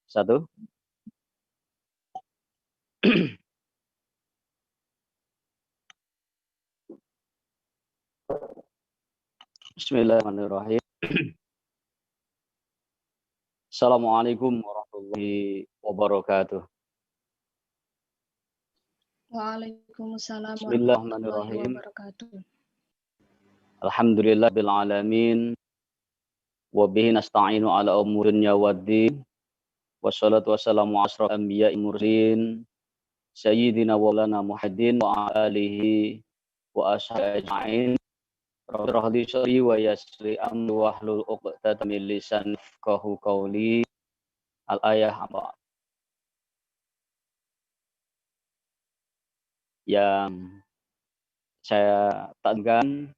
Satu. Bismillahirrahmanirrahim. Assalamualaikum warahmatullahi wabarakatuh. Waalaikumsalam warahmatullahi Bismillahirrahmanirrahim. wabarakatuh. Alhamdulillah bil alamin. Wa bihi nasta'inu ala umuri dunya waddin. Wassalatu wassalamu asrafil anbiya'i mursalin. Sayyidina wa lana Muhammadin wa alihi wa ashabihi ajma'in. Rabbi rahli syari wa yassir amri wahlul 'uqdatam min lisani yafqahu qawli. Al-ayah apa? Yang saya tekankan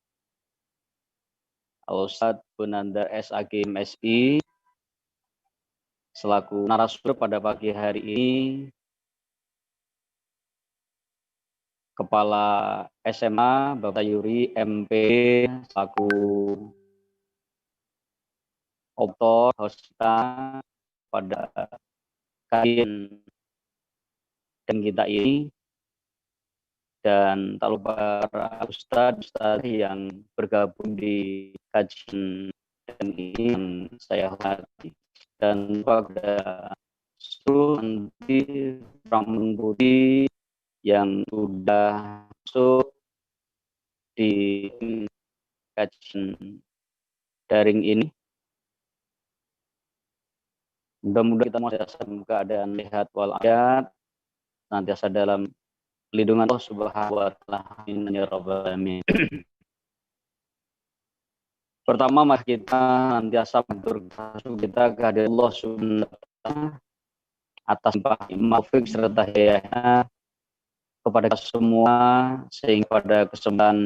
Al-Ustadz Bunandar SAG MSI selaku narasumber pada pagi hari ini, Kepala SMA Bapak Yuri MP selaku optor hosta pada kajian dan kita ini, dan tak lupa para ustadz yang bergabung di kajian dan ini yang saya hormati, dan pada seluruh nanti Ramon Budi yang sudah masuk di kajian daring ini. Mudah-mudahan kita masih dalam keadaan sehat walafiat, senantiasa dalam lindungan Allah Subhanahu wa taala. Amin ya rabbal alamin. Pertama, mari kita senantiasa bersyukur kita kehadirat Allah Subhanahu wa taala atas taufik serta hidayahnya kepada kita semua, sehingga pada kesempatan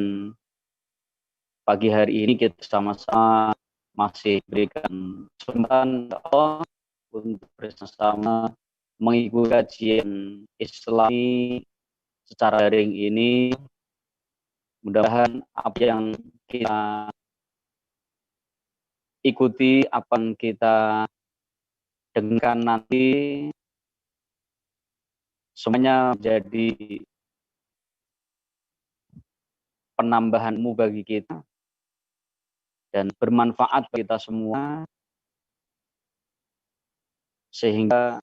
pagi hari ini kita sama-sama masih berikan kesempatan Allah untuk bersama mengikuti kajian Islami secara daring ini. Mudah-mudahan apa yang kita ikuti, apa yang kita dengarkan nanti, semuanya menjadi penambahan ilmu bagi kita dan bermanfaat bagi kita semua, sehingga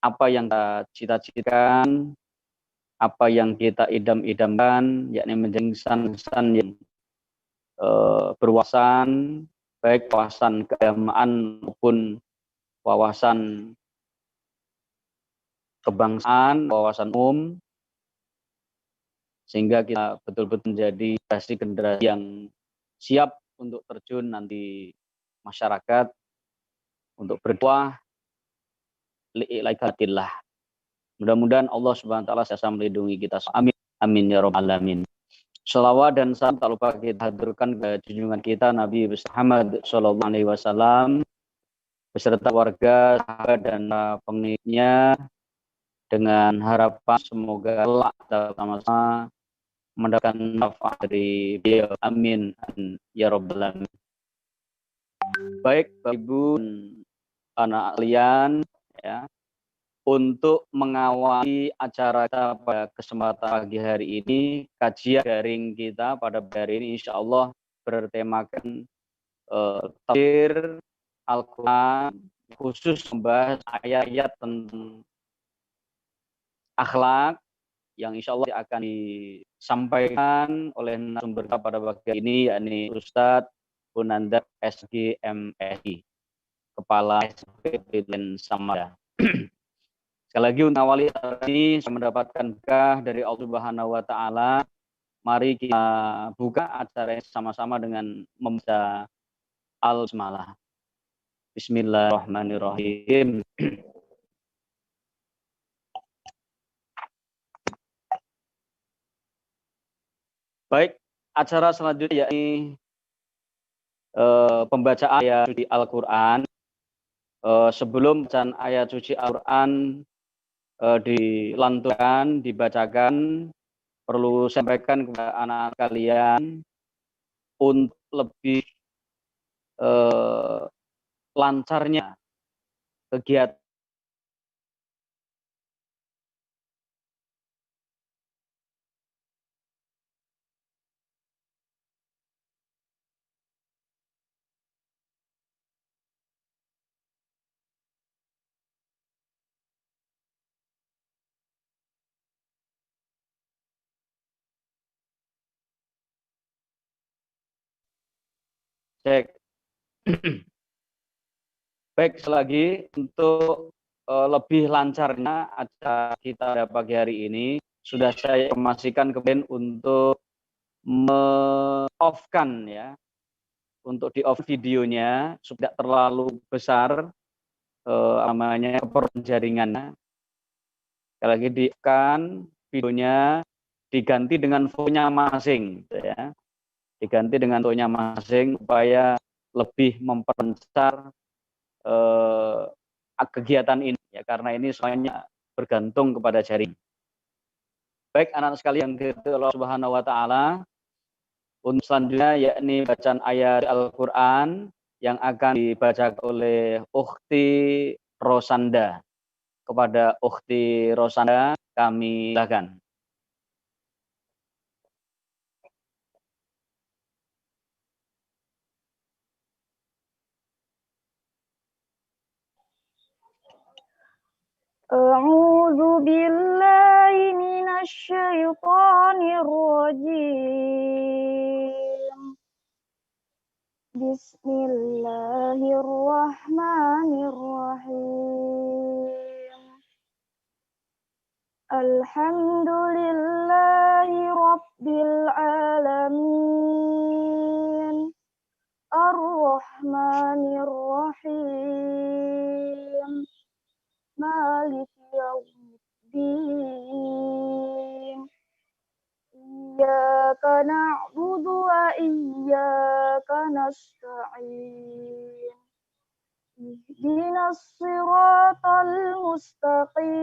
apa yang kita cita-citakan, apa yang kita idam-idamkan, yakni menjadi insan-insan yang berwawasan, baik wawasan keagamaan maupun wawasan kebangsaan, wawasan umum, sehingga kita betul-betul menjadi generasi yang siap untuk terjun nanti masyarakat untuk berdakwah li'ilaihatillah. Mudah-mudahan Allah Subhanahu wa taala senantiasa melindungi kita. Amin. Amin ya rabbal alamin. Shalawat dan salam tak lupa kita haturkan ke junjungan kita Nabi Muhammad sallallahu alaihi wasallam beserta warga, sahabat dan pengikutnya, dengan harapan semoga Allah sama-sama mendapatkan manfaat dari beliau. Amin ya rabbal alamin. Baik Bapak Ibu dan anak kalian, ya, untuk mengawali acara kita pada kesempatan pagi hari ini, kajian daring kita pada hari ini insya Allah bertemakan tafsir Al-Quran, khusus membahas ayat-ayat tentang akhlak yang insya Allah akan disampaikan oleh narasumber pada pagi ini, yakni Ustadz Bunandar SG MSI, Kepala SPP dan Samara. Sekali lagi untuk awali ini saya mendapatkan berkah dari Allah Subhanahu wa taala. Mari kita buka acara sama-sama dengan membaca Al-Basmalah. Bismillahirrahmanirrahim. Baik, acara selanjutnya yakni pembacaan ayat suci Al-Qur'an. Sebelum bacaan ayat suci Al-Qur'an dilantunkan, dibacakan, perlu sampaikan kepada anak-anak kalian untuk lebih lancarnya kegiatan Cek. Baik, selagi untuk lebih lancarnya acara kita pada pagi hari ini, sudah saya informasikan kemudian untuk off-kan ya, untuk di off videonya supaya tidak terlalu besar namanya keperluan jaringannya. Sekali lagi di off-kan videonya, diganti dengan fotonya masing ya. Diganti dengan fotonya masing supaya lebih memperlancar kegiatan ini ya, karena ini semuanya bergantung kepada jaring. Baik anak-anak sekalian yang dirahmati Allah Subhanahu wa taala, untuk selanjutnya yakni bacaan ayat Al-Qur'an yang akan dibaca oleh Ukhti Rosanda. Kepada Ukhti Rosanda kami silakan. A'udzu billahi minasy syaithanir rajim. Bismillahirrahmanirrahim. Alhamdulillahi rabbil alamin. Ar-Rahmanir Rahim. Maliki yaumiddin. Iyyaka na'budu wa iyyaka nasta'in. Ihdinas siratal mustaqim.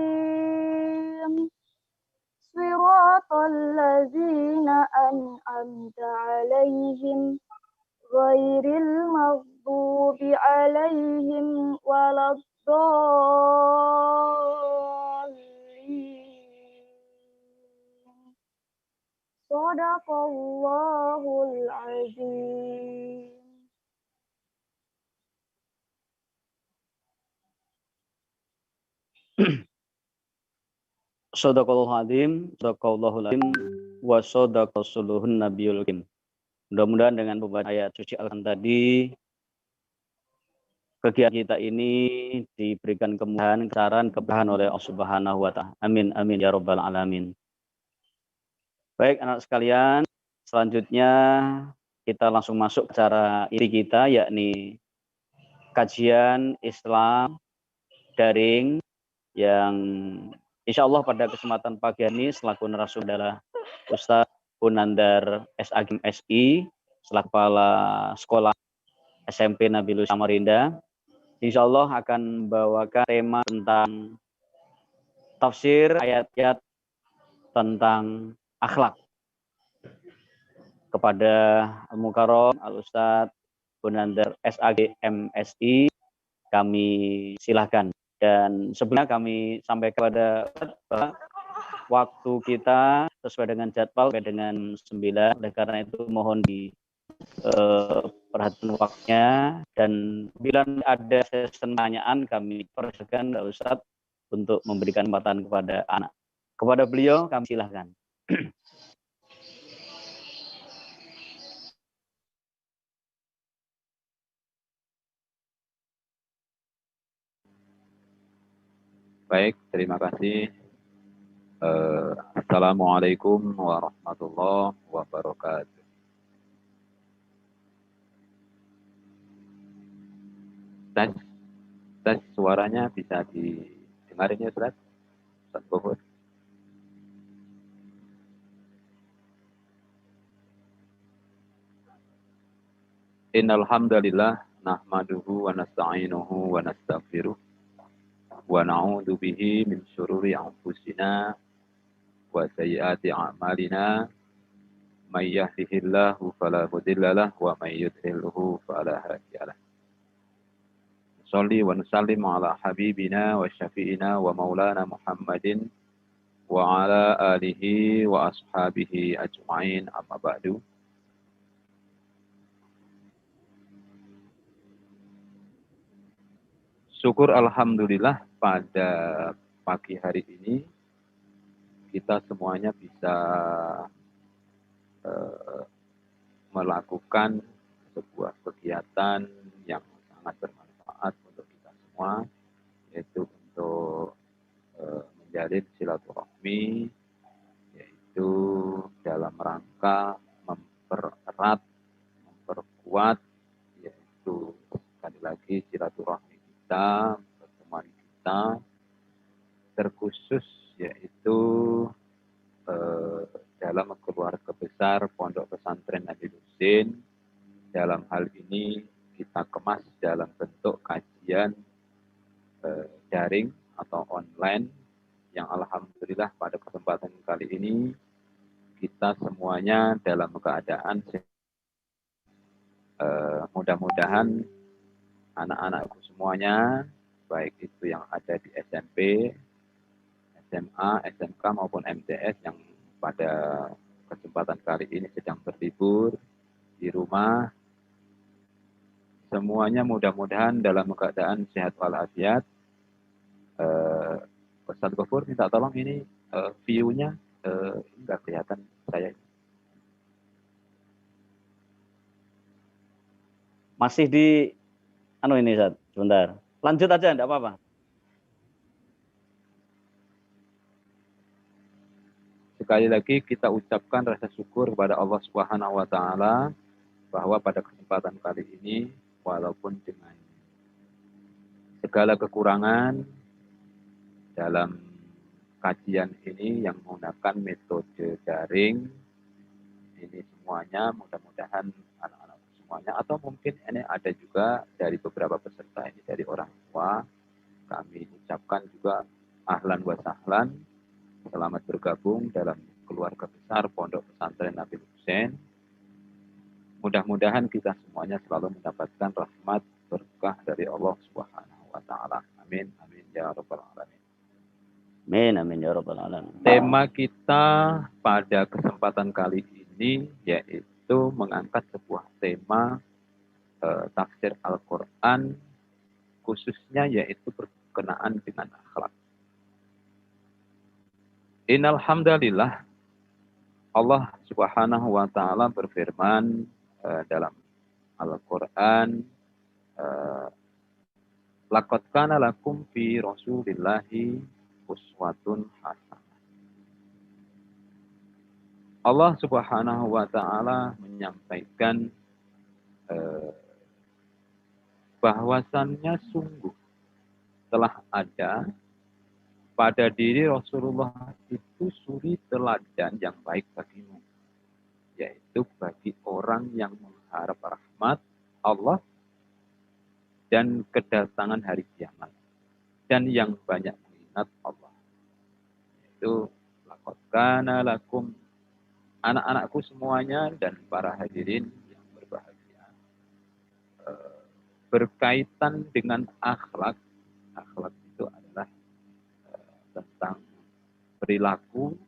Siratal ladzina an'amta 'alaihim ghairil maghdubi 'alaihim waladdallin. Shadaqallahul azim. Shadaqallahul azim, shadaqallahul azim, wa shadaqa rasuluhun nabiyul karim. Mudah-mudahan dengan pembacaan ayat suci Al-Quran tadi, kegiatan kita ini diberikan kemudahan, keberkahan oleh Allah Subhanahu wa taala. Amin amin ya rabbal alamin. Baik anak sekalian, selanjutnya kita langsung masuk ke acara inti kita, yakni kajian Islam daring yang insya Allah pada kesempatan pagi ini selaku narasumber adalah Ustadz Bunandar SAGIM SI selaku kepala sekolah SMP Nabilus Samarinda. Insya Allah akan membawakan tema tentang tafsir ayat-ayat tentang akhlak kepada Al-Mukarram Al-Ustadz Bunandar SAGM SI. Kami silahkan. Dan sebelumnya kami sampai kepada waktu kita sesuai dengan jadwal dengan 9. Oleh karena itu mohon di perhatian waktunya, dan bila ada sesi pertanyaan kami persilakan Ustadz untuk memberikan kesempatan kepada anak. Kepada beliau kami silahkan. Baik, terima kasih. Assalamualaikum warahmatullahi wabarakatuh. Tes suaranya bisa didengarin ya, Ustaz? Ustaz Bogor. Innal hamdalillah nahmaduhu wa nasta'inuhu wa nastaghfiruh wa na'udzu bihi min syururi anfusina wa sayyiati a'malina may yahdihillahu fala mudhillalah wa may yudhlilhu fala hadiyalah. Shalli wa nusallim ala habibina wa syafi'ina wa maulana Muhammadin wa ala alihi wa ashabihi ajma'in, amma ba'du. Syukur alhamdulillah pada pagi hari ini kita semuanya bisa melakukan sebuah kegiatan yang sangat bermanfaat untuk kita semua, yaitu untuk menjalin silaturahmi, yaitu dalam rangka mempererat, memperkuat, yaitu sekali lagi silaturahmi kita, pertemuan kita, terkhusus yaitu dalam keluarga besar Pondok Pesantren Nabi Husin. Dalam hal ini kita kemas dalam bentuk kajian daring atau online, yang alhamdulillah pada kesempatan kali ini kita semuanya dalam keadaan mudah-mudahan anak-anakku semuanya, baik itu yang ada di SMP, SMA, SMK maupun MTS yang pada kesempatan kali ini sedang berlibur di rumah, semuanya mudah-mudahan dalam keadaan sehat walafiat. Ustaz Gofur minta tolong ini view-nya enggak kelihatan saya. Masih di ini Ustaz, sebentar. Lanjut aja, enggak apa-apa. Sekali lagi kita ucapkan rasa syukur kepada Allah Subhanahu wa taala bahwa pada kesempatan kali ini walaupun dengan segala kekurangan dalam kajian ini yang menggunakan metode daring, ini semuanya mudah-mudahan anak-anak semuanya, atau mungkin ini ada juga dari beberapa peserta ini dari orang tua, kami ucapkan juga ahlan wa sahlan, selamat bergabung dalam keluarga besar Pondok Pesantren Nabi Husin. Mudah-mudahan kita semuanya selalu mendapatkan rahmat berkah dari Allah Subhanahu wa taala. Amin amin ya rabbal alamin. Amin amin ya rabbal alamin. Tema kita pada kesempatan kali ini yaitu mengangkat sebuah tema tafsir Al-Qur'an, khususnya yaitu berkenaan dengan akhlak. Innal hamdalillah, Allah Subhanahu wa taala berfirman dalam Al-Qur'an, laqad kana lakum fi Rasulillahi uswatun hasanah. Allah Subhanahu wa taala menyampaikan bahwasannya sungguh telah ada pada diri Rasulullah itu suri teladan yang baik bagimu, yaitu bagi orang yang mengharap rahmat Allah dan kedatangan hari kiamat, dan yang banyak mengingat Allah. Itu laqad kana lakum, anak-anakku semuanya dan para hadirin yang berbahagia, berkaitan dengan akhlak. Akhlak itu adalah tentang perilaku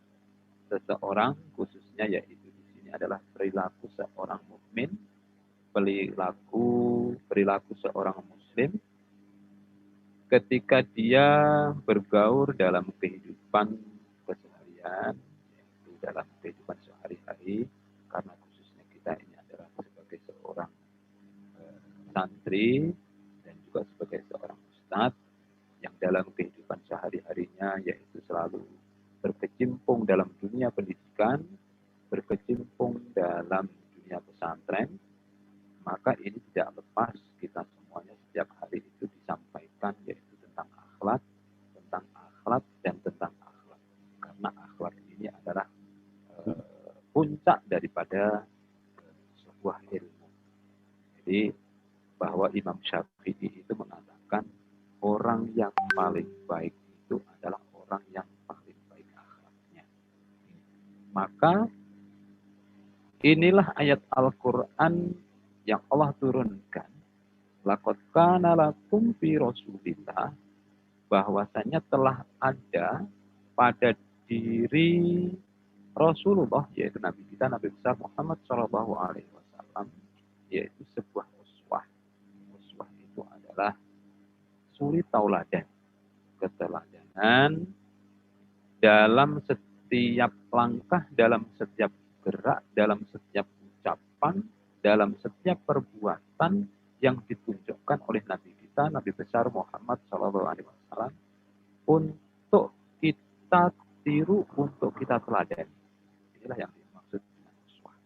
seseorang, khususnya yaitu di sini adalah perilaku seorang mukmin, perilaku seorang muslim ketika dia bergaul dalam kehidupan keseharian, yaitu dalam kehidupan sehari-hari, karena khususnya kita ini adalah sebagai seorang santri dan juga sebagai seorang ustadz yang dalam kehidupan sehari-harinya yaitu selalu berkecimpung dalam dunia pendidikan, berkecimpung dalam dunia pesantren, maka ini tidak lepas kita semuanya setiap hari itu disampaikan yaitu tentang akhlak dan tentang akhlak. Karena akhlak ini adalah puncak daripada sebuah ilmu. Jadi bahwa Imam Syafi'i itu mengatakan orang yang paling baik itu adalah orang yang paling baik akhlaknya. Maka inilah ayat Al-Quran yang Allah turunkan. Laqad kana lakum fi Rasulillah, bahwasanya telah ada pada diri Rasulullah, yaitu Nabi kita, Nabi besar Muhammad SAW, yaitu sebuah uswah. Uswah itu adalah suri tauladan, keteladanan dalam setiap langkah, dalam setiap gerak, dalam setiap ucapan, dalam setiap perbuatan yang ditunjukkan oleh Nabi kita, Nabi besar Muhammad SAW, untuk kita tiru, untuk kita teladani. Inilah yang dimaksud dengan uswah.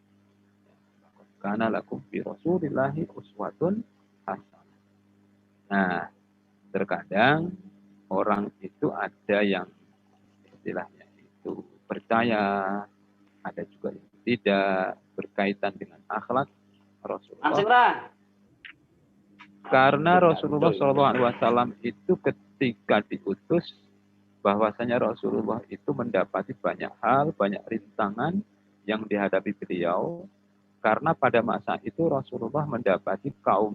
Karena lakum fi Rasulillahi uswatun hasanah. Nah, terkadang orang itu ada yang istilahnya itu percaya, ada juga yang tidak, berkaitan dengan akhlak Rasulullah. Karena Rasulullah SAW itu ketika diutus, bahwasanya Rasulullah itu mendapati banyak hal, banyak rintangan yang dihadapi beliau. Karena pada masa itu Rasulullah mendapati kaum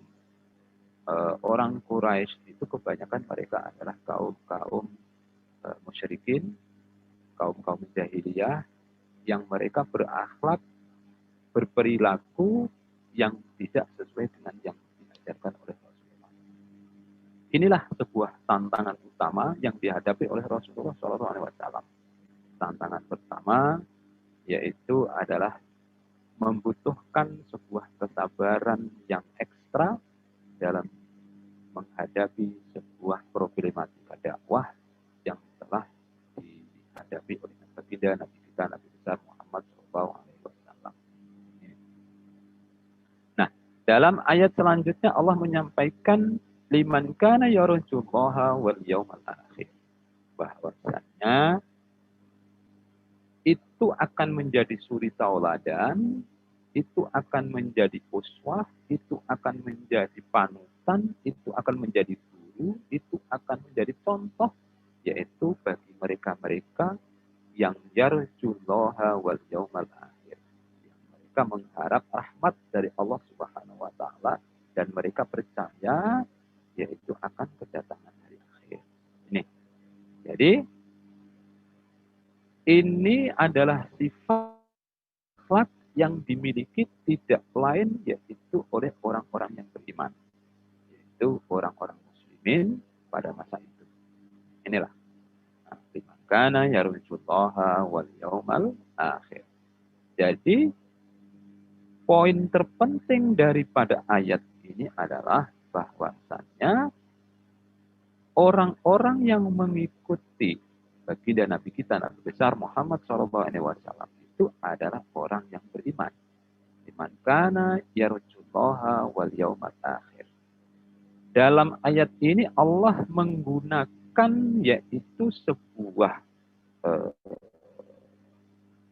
orang Quraisy itu kebanyakan mereka adalah kaum musyrikin, kaum jahiliyah, yang mereka berakhlak, berperilaku yang tidak sesuai dengan yang diajarkan oleh Rasulullah. Inilah sebuah tantangan utama yang dihadapi oleh Rasulullah SAW. Tantangan pertama yaitu adalah membutuhkan sebuah kesabaran yang ekstra dalam menghadapi sebuah problematika dakwah yang telah dihadapi oleh Nabi kita, Nabi besar Muhammad SAW. Nah, dalam ayat selanjutnya Allah menyampaikan liman kana yarjullaha wal yawmal akhir, bahwasanya itu akan menjadi suri tauladan, itu akan menjadi uswah, itu akan menjadi panutan, itu akan menjadi guru, itu akan menjadi contoh, yaitu bagi mereka-mereka yang yarjullaha wal yawmal akhir, yang mereka mengharap rahmat dari Allah Subhanahu wa taala dan mereka percaya yaitu akan kedatangan hari akhir. Jadi ini adalah sifat yang dimiliki tidak lain yaitu oleh orang-orang yang beriman, yaitu orang-orang muslimin pada masa itu. Inilah karena yarjullaha wal yawmal akhir. Jadi poin terpenting daripada ayat ini adalah bahwasannya orang-orang yang mengikuti baginda Nabi kita, Nabi besar Muhammad SAW itu adalah orang yang beriman. Liman kana yarjullaha wal yawmal akhir. Dalam ayat ini Allah menggunakan yaitu sebuah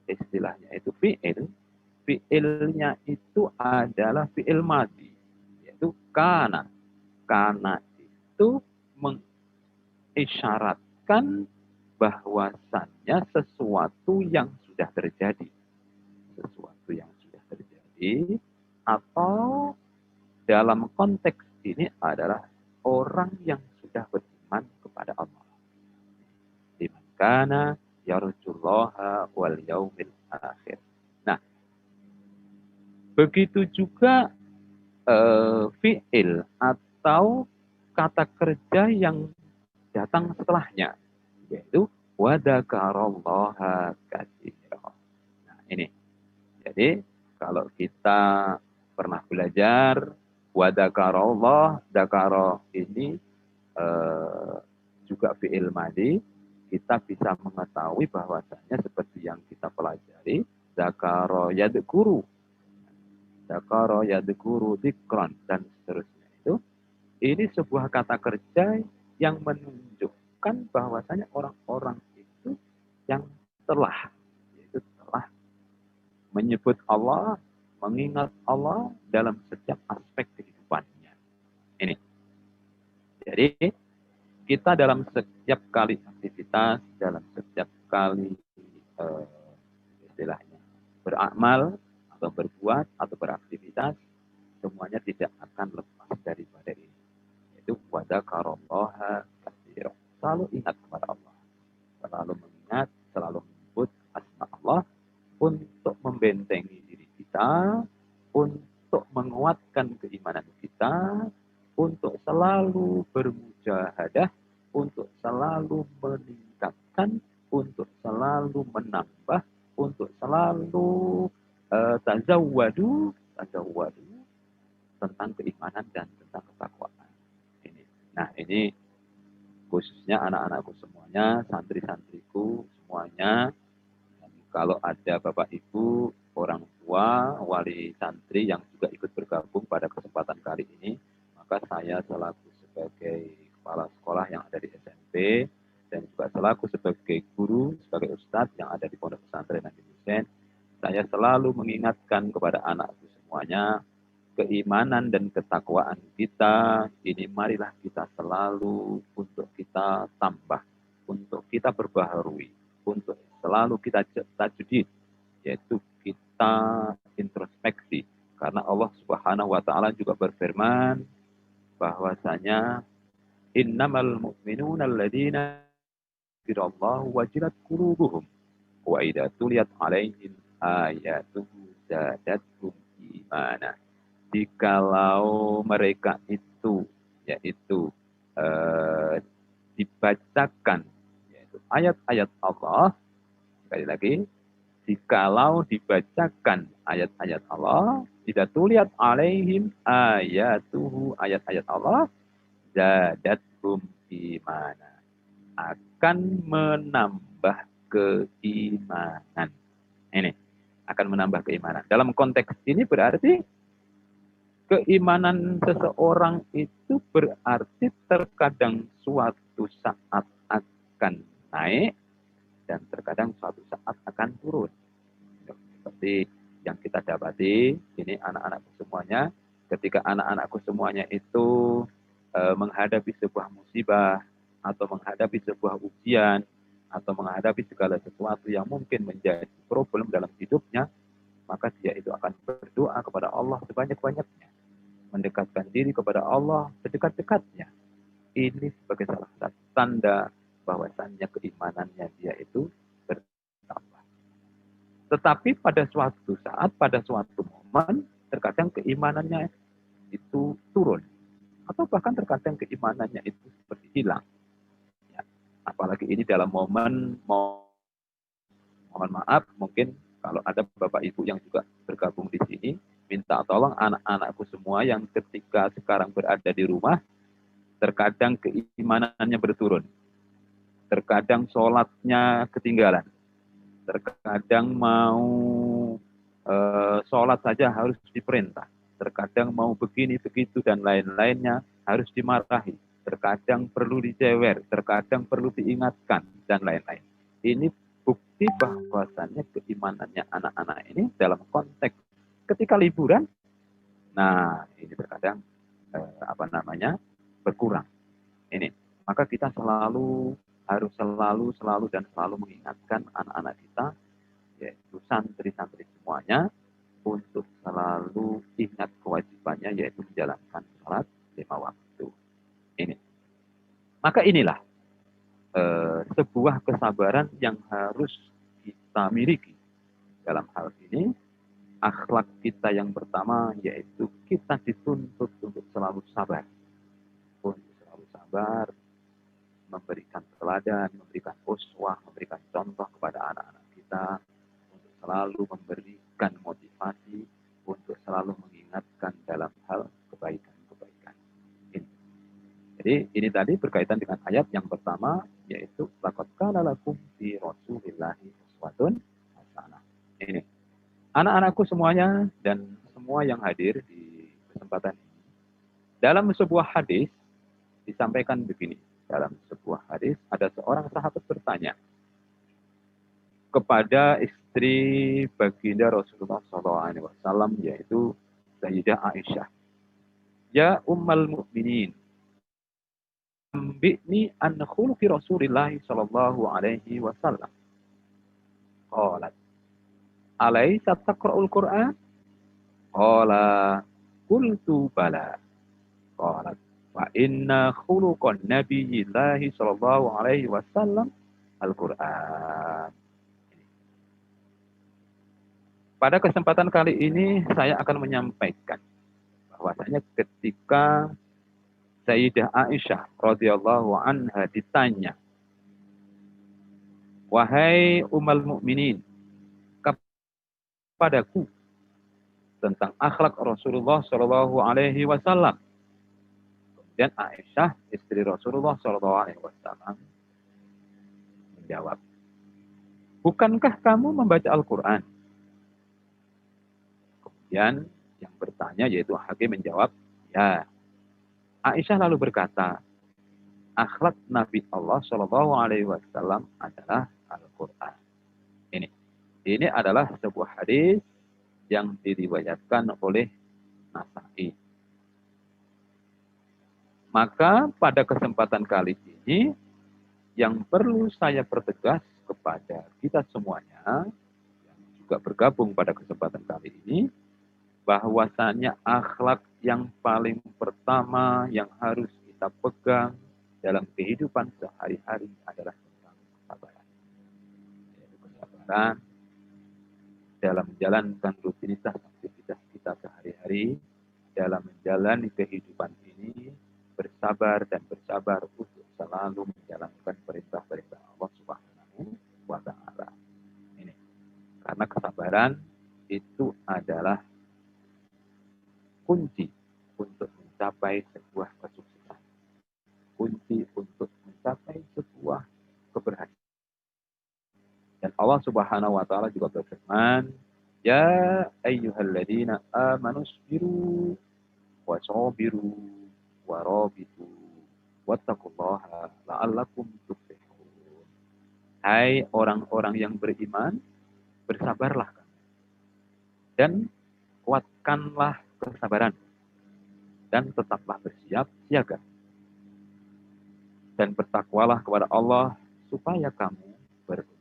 istilahnya itu fi'ilnya itu adalah fi'il madhi, yaitu kana itu mengisyaratkan bahwasannya sesuatu yang sudah terjadi, atau dalam konteks ini adalah orang yang sudah beriman kepada Allah. Liman kana yarjullaha wal yaumil akhir. Nah, begitu juga fi'il atau kata kerja yang datang setelahnya, yaitu wadakarallaha katsira. Nah, ini. Jadi, kalau kita pernah belajar wadakarallah, dakaro ini juga fi'il madhi, kita bisa mengetahui bahwasanya seperti yang kita pelajari, dakaro yadkuru, dzikran, dan seterusnya itu. Ini sebuah kata kerja yang menunjukkan bahwasanya orang-orang itu yang telah menyebut Allah, mengingat Allah dalam setiap aspek kehidupannya. Ini. Jadi, kita dalam setiap kali aktivitas, dalam setiap kali istilahnya beramal atau berbuat atau beraktivitas, semuanya tidak akan lepas daripada ini. Yaitu wadakarallaha katsira. Selalu ingat kepada Allah. Selalu mengingat, selalu menyebut asma Allah untuk membentengi diri kita, untuk menguatkan keimanan kita, untuk selalu bermujahadah, untuk selalu meningkatkan, untuk selalu menambah, untuk selalu tazawwadu tentang keimanan dan tentang ketakwaan. Ini. Nah, ini khususnya anak-anakku semuanya, santri-santriku semuanya. Dan kalau ada Bapak Ibu, orang tua, wali santri yang juga ikut bergabung pada kesempatan kali ini, maka saya selaku sebagai kepala sekolah yang ada di SMP dan juga selaku sebagai guru, sebagai ustadz yang ada di Pondok Pesantren Nabi Hussein, saya selalu mengingatkan kepada anakku semuanya, keimanan dan ketakwaan kita, ini marilah kita selalu untuk kita tambah, untuk kita perbaharui, untuk selalu kita tajdid, yaitu kita introspeksi. Karena Allah Subhanahu wa taala juga berfirman bahwasanya innamal mu'minuna alladzina dzikirallahu wajilat qulubuhum wa idza tuliyat 'alaihim ayatuhu zadatuhum imana. Jikalau mereka itu yaitu dibacakan yaitu ayat-ayat Allah, sekali lagi, jikalau dibacakan ayat-ayat Allah, tidak tuliat alaihim ayatuhu, ayat-ayat Allah, zadathum imana, akan menambah keimanan. Ini akan menambah keimanan. Dalam konteks ini berarti keimanan seseorang itu berarti terkadang suatu saat akan naik dan terkadang suatu saat akan turun. Seperti yang kita dapati, ini anak-anakku semuanya, ketika anak-anakku semuanya itu menghadapi sebuah musibah, atau menghadapi sebuah ujian, atau menghadapi segala sesuatu yang mungkin menjadi problem dalam hidupnya, maka dia itu akan berdoa kepada Allah sebanyak-banyaknya, mendekatkan diri kepada Allah sedekat-dekatnya. Ini sebagai salah satu tanda bahwasannya keimanannya dia itu bertambah. Tetapi pada suatu saat, pada suatu momen, terkadang keimanannya itu turun. Atau bahkan terkadang keimanannya itu seperti hilang. Ya. Apalagi ini dalam mohon maaf, mungkin kalau ada Bapak Ibu yang juga bergabung di sini, minta tolong anak-anakku semua yang ketika sekarang berada di rumah, terkadang keimanannya berturun. Terkadang sholatnya ketinggalan. Terkadang mau sholat saja harus diperintah. Terkadang mau begini, begitu, dan lain-lainnya harus dimarahi. Terkadang perlu dijewer, terkadang perlu diingatkan, dan lain-lain. Ini bukti bahwasannya keimanannya anak-anak ini dalam konteks ketika liburan, nah ini terkadang berkurang. Ini, maka kita harus selalu mengingatkan anak-anak kita, yaitu santri-santri semuanya, untuk selalu ingat kewajibannya, yaitu menjalankan sholat 5 waktu. Ini, maka inilah sebuah kesabaran yang harus kita miliki dalam hal ini. Akhlak kita yang pertama yaitu kita dituntut untuk selalu sabar. Untuk selalu sabar, memberikan teladan, memberikan uswah, memberikan contoh kepada anak-anak kita, untuk selalu memberikan motivasi, untuk selalu mengingatkan dalam hal kebaikan-kebaikan. Jadi ini tadi berkaitan dengan ayat yang pertama, yaitu laqad kana lakum fi rasulillahi uswatun hasanah. Ini. Anak-anakku semuanya dan semua yang hadir di kesempatan ini, dalam sebuah hadis disampaikan begini. Dalam sebuah hadis ada seorang sahabat bertanya kepada istri baginda Rasulullah SAW, yaitu Sayyidah Aisyah. Ya Ummal Mukminin, ambi'ni an khuluqi Rasulillah sallallahu alaihi wasallam. Qalat, alaisa taqra'ul Qur'an? Qala qultu bala. Qalat fa inna khuluqan nabiyyillahi sallallahu alaihi wasallam Al-Qur'an. Pada kesempatan kali ini saya akan menyampaikan bahwasanya ketika Sayyidah Aisyah radhiyallahu anha ditanya, wahai Ummul Mukminin, padaku tentang akhlak Rasulullah Shallallahu Alaihi Wasallam. Kemudian Aisyah, istri Rasulullah Shallallahu Alaihi Wasallam, menjawab, bukankah kamu membaca Al-Quran? Kemudian yang bertanya yaitu Hakim menjawab, ya. Aisyah lalu berkata, akhlak Nabi Allah Shallallahu Alaihi Wasallam adalah Al-Quran. Ini adalah sebuah hadis yang diriwayatkan oleh Nasa'i. Maka pada kesempatan kali ini yang perlu saya pertegas kepada kita semuanya yang juga bergabung pada kesempatan kali ini, bahwasannya akhlak yang paling pertama yang harus kita pegang dalam kehidupan sehari-hari adalah tentang kesabaran. Yaitu kesabaran dalam menjalankan rutinitas aktivitas kita sehari-hari, dalam menjalani kehidupan ini, bersabar dan bersabar untuk selalu menjalankan perintah-perintah Allah Subhanahu wa Ta'ala. Ini. Karena kesabaran itu adalah kunci untuk mencapai sebuah kesuksesan. Kunci untuk mencapai sebuah keberhasilan. Dan Allah Subhanahu wa Ta'ala juga berfirman, ya ayyuhalladzina amanu sabiru wa sabiru wa rabitu wattaqullaha la'allakum tuflihun. Hai orang-orang yang beriman, bersabarlah dan kuatkanlah kesabaran dan tetaplah bersiap siaga. Dan bertakwalah kepada Allah supaya kamu beruntung.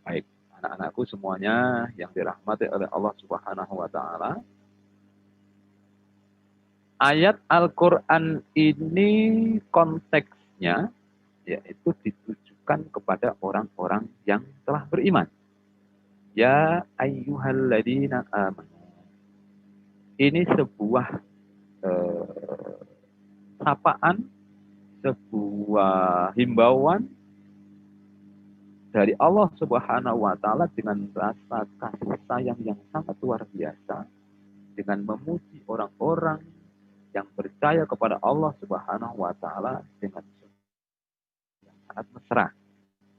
Baik, anak-anakku semuanya yang dirahmati oleh Allah Subhanahu wa Ta'ala. Ayat Al-Quran ini konteksnya yaitu ditujukan kepada orang-orang yang telah beriman. Ya ayyuhalladzina amanu. Ini sebuah sapaan, sebuah himbauan dari Allah Subhanahu wa Ta'ala dengan rasa kasih sayang yang sangat luar biasa, dengan memuji orang-orang yang percaya kepada Allah Subhanahu wa Ta'ala dengan yang sangat mesra,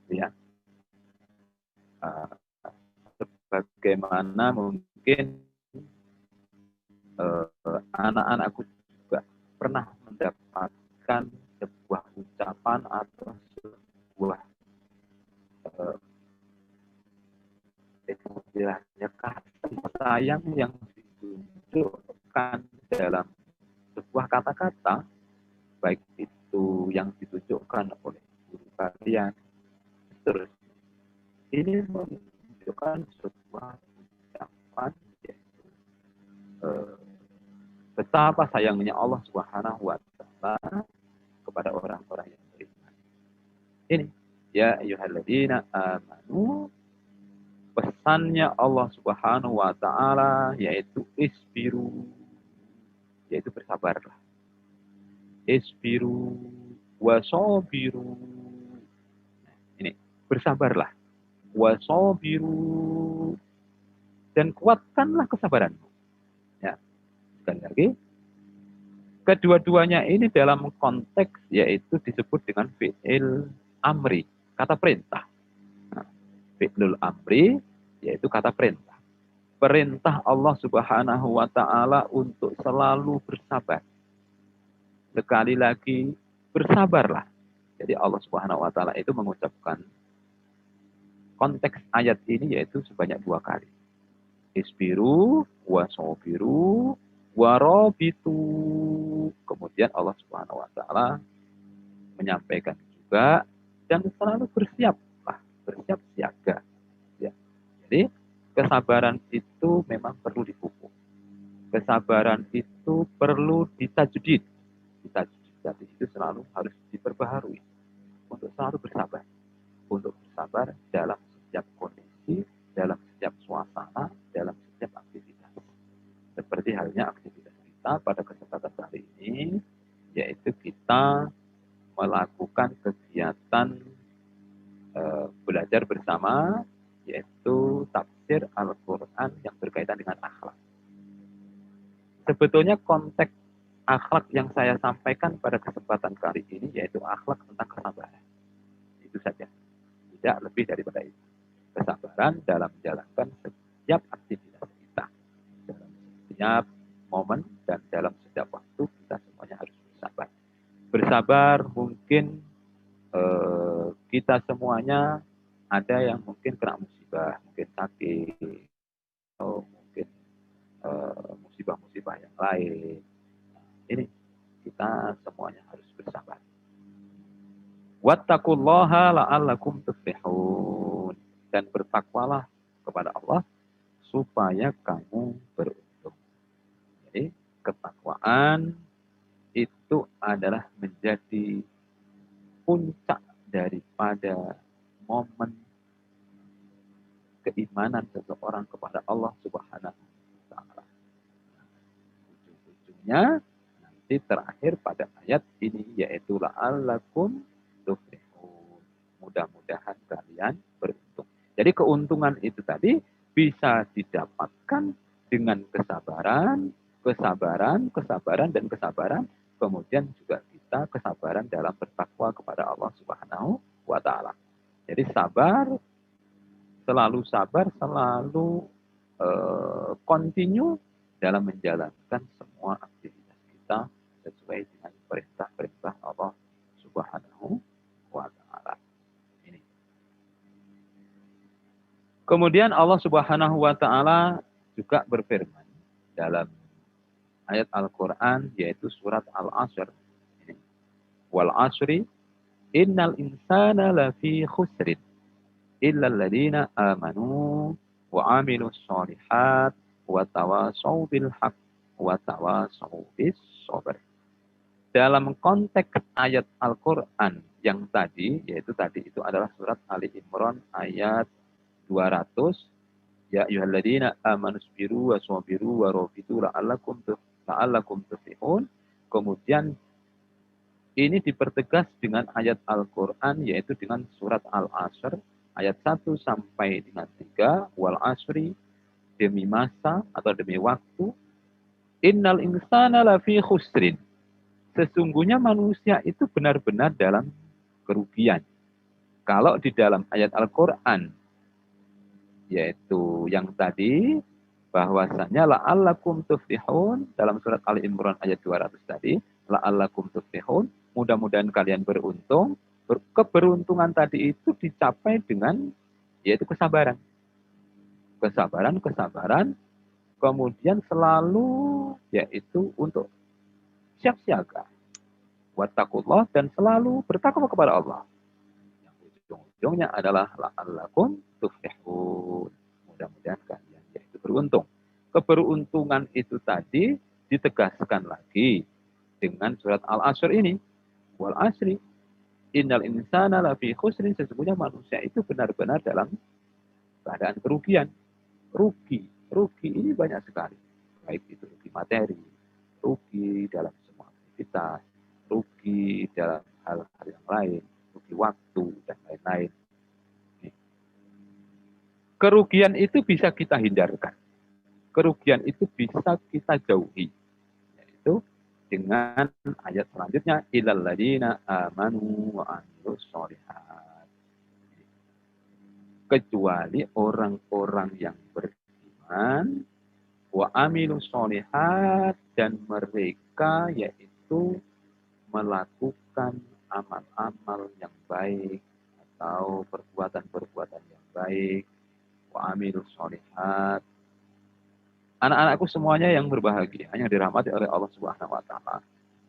ya. Sebagaimana mungkin anak-anakku juga pernah mendapatkan sebuah ucapan atau sebuah istilahnya kasih sayang yang ditunjukkan dalam sebuah kata-kata, baik itu yang ditunjukkan oleh guru kalian, terus ini menunjukkan sebuah ucapan yaitu betapa sayangnya Allah Subhanahu wa Ta'ala kepada orang-orang yang beriman. Ini ya ayyuhalladzina amanu, pesannya Allah Subhanahu wa Ta'ala yaitu isbiru, yaitu bersabarlah. Isbiru wasobiru. Ini bersabarlah. Wasobiru, dan kuatkanlah kesabaranmu. Ya, sekali lagi. Kedua-duanya ini dalam konteks yaitu disebut dengan fi'il amri, kata perintah. Nah, fi'lul amri yaitu kata perintah. Perintah Allah Subhanahu wa Ta'ala untuk selalu bersabar. Sekali lagi, bersabarlah. Jadi Allah Subhanahu wa Ta'ala itu mengucapkan konteks ayat ini yaitu sebanyak 2 kali. Isbiru wasobiru warabitu. Kemudian Allah Subhanahu wa Ta'ala menyampaikan juga, dan selalu bersiaplah, bersiap siaga. Ya. Jadi kesabaran itu memang perlu dipupuk. Kesabaran itu perlu ditajdid. Ditajdid itu selalu harus diperbaharui untuk selalu bersabar. Untuk bersabar dalam setiap kondisi, dalam setiap suasana, dalam setiap aktivitas. Seperti halnya aktivitas kita pada kesempatan kali ini, yaitu kita melakukan kegiatan belajar bersama, yaitu tafsir Al-Quran yang berkaitan dengan akhlak. Sebetulnya konteks akhlak yang saya sampaikan pada kesempatan kali ini yaitu akhlak tentang kesabaran. Itu saja. Tidak lebih daripada itu. Kesabaran dalam menjalankan setiap aktivitas kita. Dalam setiap momen dan dalam setiap waktu kita semuanya harus bersabar. Bersabar mungkin kita semuanya ada yang mungkin kena musibah, mungkin sakit, atau mungkin musibah-musibah yang lain. Ini kita semuanya harus bersabar. Wattaqullaha la'allakum tuflihun. Dan bertakwalah kepada Allah supaya kamu beruntung. Jadi ketakwaan itu adalah menjadi puncak daripada momen keimanan seseorang kepada Allah Subhanahu wa taala. Ujung-ujungnya nanti terakhir pada ayat ini yaitu la'allakum tuflihun. Mudah-mudahan kalian beruntung. Jadi keuntungan itu tadi bisa didapatkan dengan kesabaran, dan kesabaran. Kemudian juga kita kesabaran dalam bertakwa kepada Allah Subhanahu wa taala. Jadi selalu continue dalam menjalankan semua aktivitas kita sesuai dengan perintah-perintah Allah Subhanahu wa taala. Ini. Kemudian Allah Subhanahu wa taala juga berfirman dalam ayat Al-Qur'an yaitu surat Al-Asr. Wal 'ashri innal insana lafi khusrin illa alladziina aamanu wa 'amilus shalihat wa tawashaw bil haqq wa tawashaw bis sabr. Dalam konteks ayat Al-Qur'an yang tadi yaitu itu adalah surat Ali Imran ayat 200. Ya ayyuhalladzina amanu sabiru wa sabiru wa rabitu la'allakum tuflihun. Kemudian ini dipertegas dengan ayat Al-Qur'an yaitu dengan surat Al-Asr ayat 1 sampai dengan 3, wal asri demi masa atau demi waktu, innal insana lafi khusrin. Sesungguhnya manusia itu benar-benar dalam kerugian. Kalau di dalam ayat Al-Qur'an yaitu yang tadi bahwasanya la'allakum tuflihun dalam surat Ali Imran ayat 200 tadi, la'allakum tuflihun, mudah-mudahan kalian beruntung. Keberuntungan tadi itu dicapai dengan yaitu kesabaran. Kesabaran, kemudian selalu yaitu untuk siap siaga. Wattaqullah dan selalu bertakwa kepada Allah. Yang ujung-ujungnya adalah la'allakum tuflihun. Mudah-mudahan kalian yaitu beruntung. Keberuntungan itu tadi ditegaskan lagi dengan surat Al-Asr ini. Wal asri innal insana lafi khusrin, sesungguhnya manusia itu benar-benar dalam keadaan kerugian. Rugi ini banyak sekali. Baik itu rugi materi, rugi dalam semua aktivitas, rugi dalam hal-hal yang lain, rugi waktu dan lain-lain. Kerugian itu bisa kita hindarkan. Kerugian itu bisa kita jauhi. Yaitu dengan ayat selanjutnya illal ladzina amanu wa 'amilus shalihat. Kecuali orang-orang yang beriman wa 'amilus shalihat dan mereka yaitu melakukan amal-amal yang baik atau perbuatan-perbuatan yang baik wa 'amilus shalihat. Anak-anakku semuanya yang berbahagia, yang dirahmati oleh Allah Subhanahu wa taala.